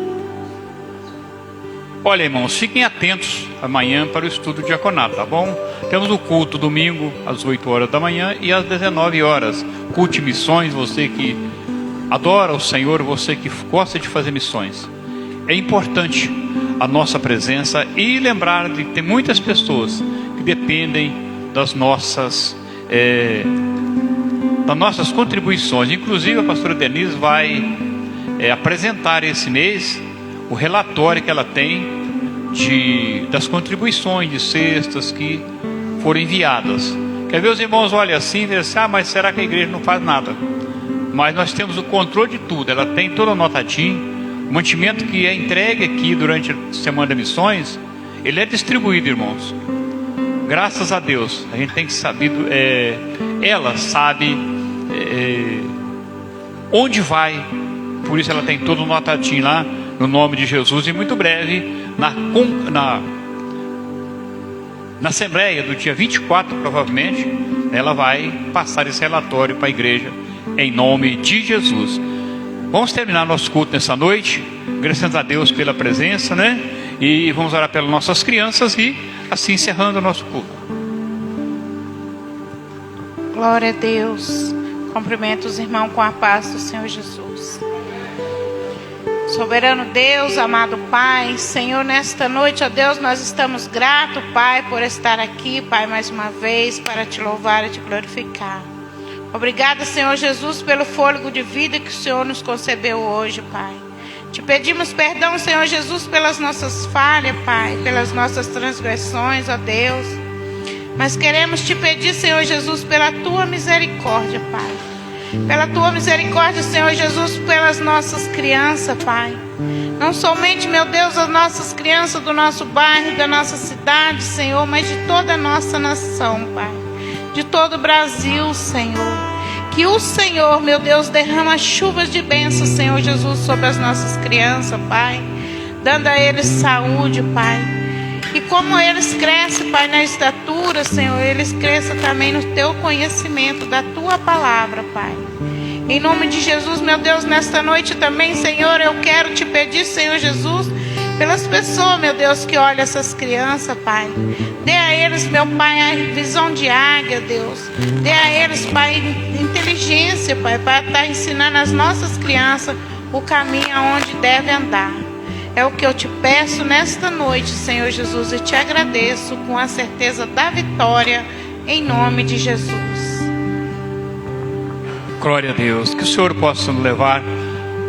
Olha, irmãos, fiquem atentos amanhã para o estudo de diaconato, tá bom? Temos o culto domingo às 8 horas da manhã e às 19 horas. Culto de missões, você que adora o Senhor, você que gosta de fazer missões. É importante a nossa presença e lembrar de que tem muitas pessoas que dependem das nossas contribuições. Inclusive a pastora Denise vai apresentar esse mês o relatório que ela tem das contribuições de cestas que foram enviadas. Quer ver os irmãos olham assim e dizem assim, mas será que a igreja não faz nada? Mas nós temos o controle de tudo, ela tem todo anotadinho. O mantimento que é entregue aqui durante a Semana de Missões, ele é distribuído, irmãos. Graças a Deus, a gente tem que saber, ela sabe onde vai, por isso ela tem todo anotadinho lá, no nome de Jesus. E muito breve, na Assembleia do dia 24, provavelmente, ela vai passar esse relatório para a igreja, em nome de Jesus. Vamos terminar nosso culto nessa noite, agradecendo a Deus pela presença, né? E vamos orar pelas nossas crianças e assim encerrando o nosso culto. Glória a Deus. Cumprimento os irmãos com a paz do Senhor Jesus. Soberano Deus, amado Pai, Senhor, nesta noite, ó Deus, nós estamos gratos, Pai, por estar aqui, Pai, mais uma vez, para te louvar e te glorificar. Obrigada, Senhor Jesus, pelo fôlego de vida que o Senhor nos concedeu hoje, Pai. Te pedimos perdão, Senhor Jesus, pelas nossas falhas, Pai, pelas nossas transgressões, ó Deus. Mas queremos te pedir, Senhor Jesus, pela tua misericórdia, Pai. Pela tua misericórdia, Senhor Jesus, pelas nossas crianças, Pai. Não somente, meu Deus, as nossas crianças do nosso bairro, da nossa cidade, Senhor, mas de toda a nossa nação, Pai. de todo o Brasil, Senhor. Que o Senhor, meu Deus, derrama chuvas de bênçãos, Senhor Jesus, sobre as nossas crianças, Pai, dando a eles saúde, Pai. E como eles crescem, Pai, na estatura, Senhor, eles cresçam também no Teu conhecimento da Tua palavra, Pai. Em nome de Jesus, meu Deus, nesta noite também, Senhor, eu quero Te pedir, Senhor Jesus, pelas pessoas, meu Deus, que olham essas crianças, Pai. Dê a eles, meu Pai, a visão de águia, Deus. Dê a eles, Pai, inteligência, Pai, para estar ensinando as nossas crianças o caminho aonde devem andar. É o que eu Te peço nesta noite, Senhor Jesus, e Te agradeço com a certeza da vitória, em nome de Jesus. Glória a Deus, que o Senhor possa nos levar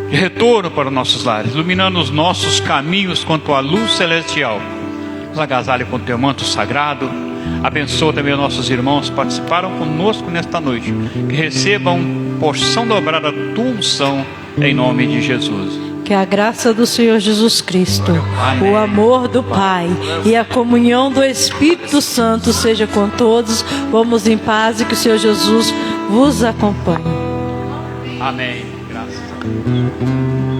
de retorno para os nossos lares, iluminando os nossos caminhos quanto à luz celestial. Nos agasalhe com o Teu manto sagrado. Abençoa também os nossos irmãos que participaram conosco nesta noite, que recebam porção dobrada da Tua unção, em nome de Jesus. Que a graça do Senhor Jesus Cristo, o amor do Pai e a comunhão do Espírito Santo seja com todos. Vamos em paz e que o Senhor Jesus vos acompanhe. Amém. Graças a Deus.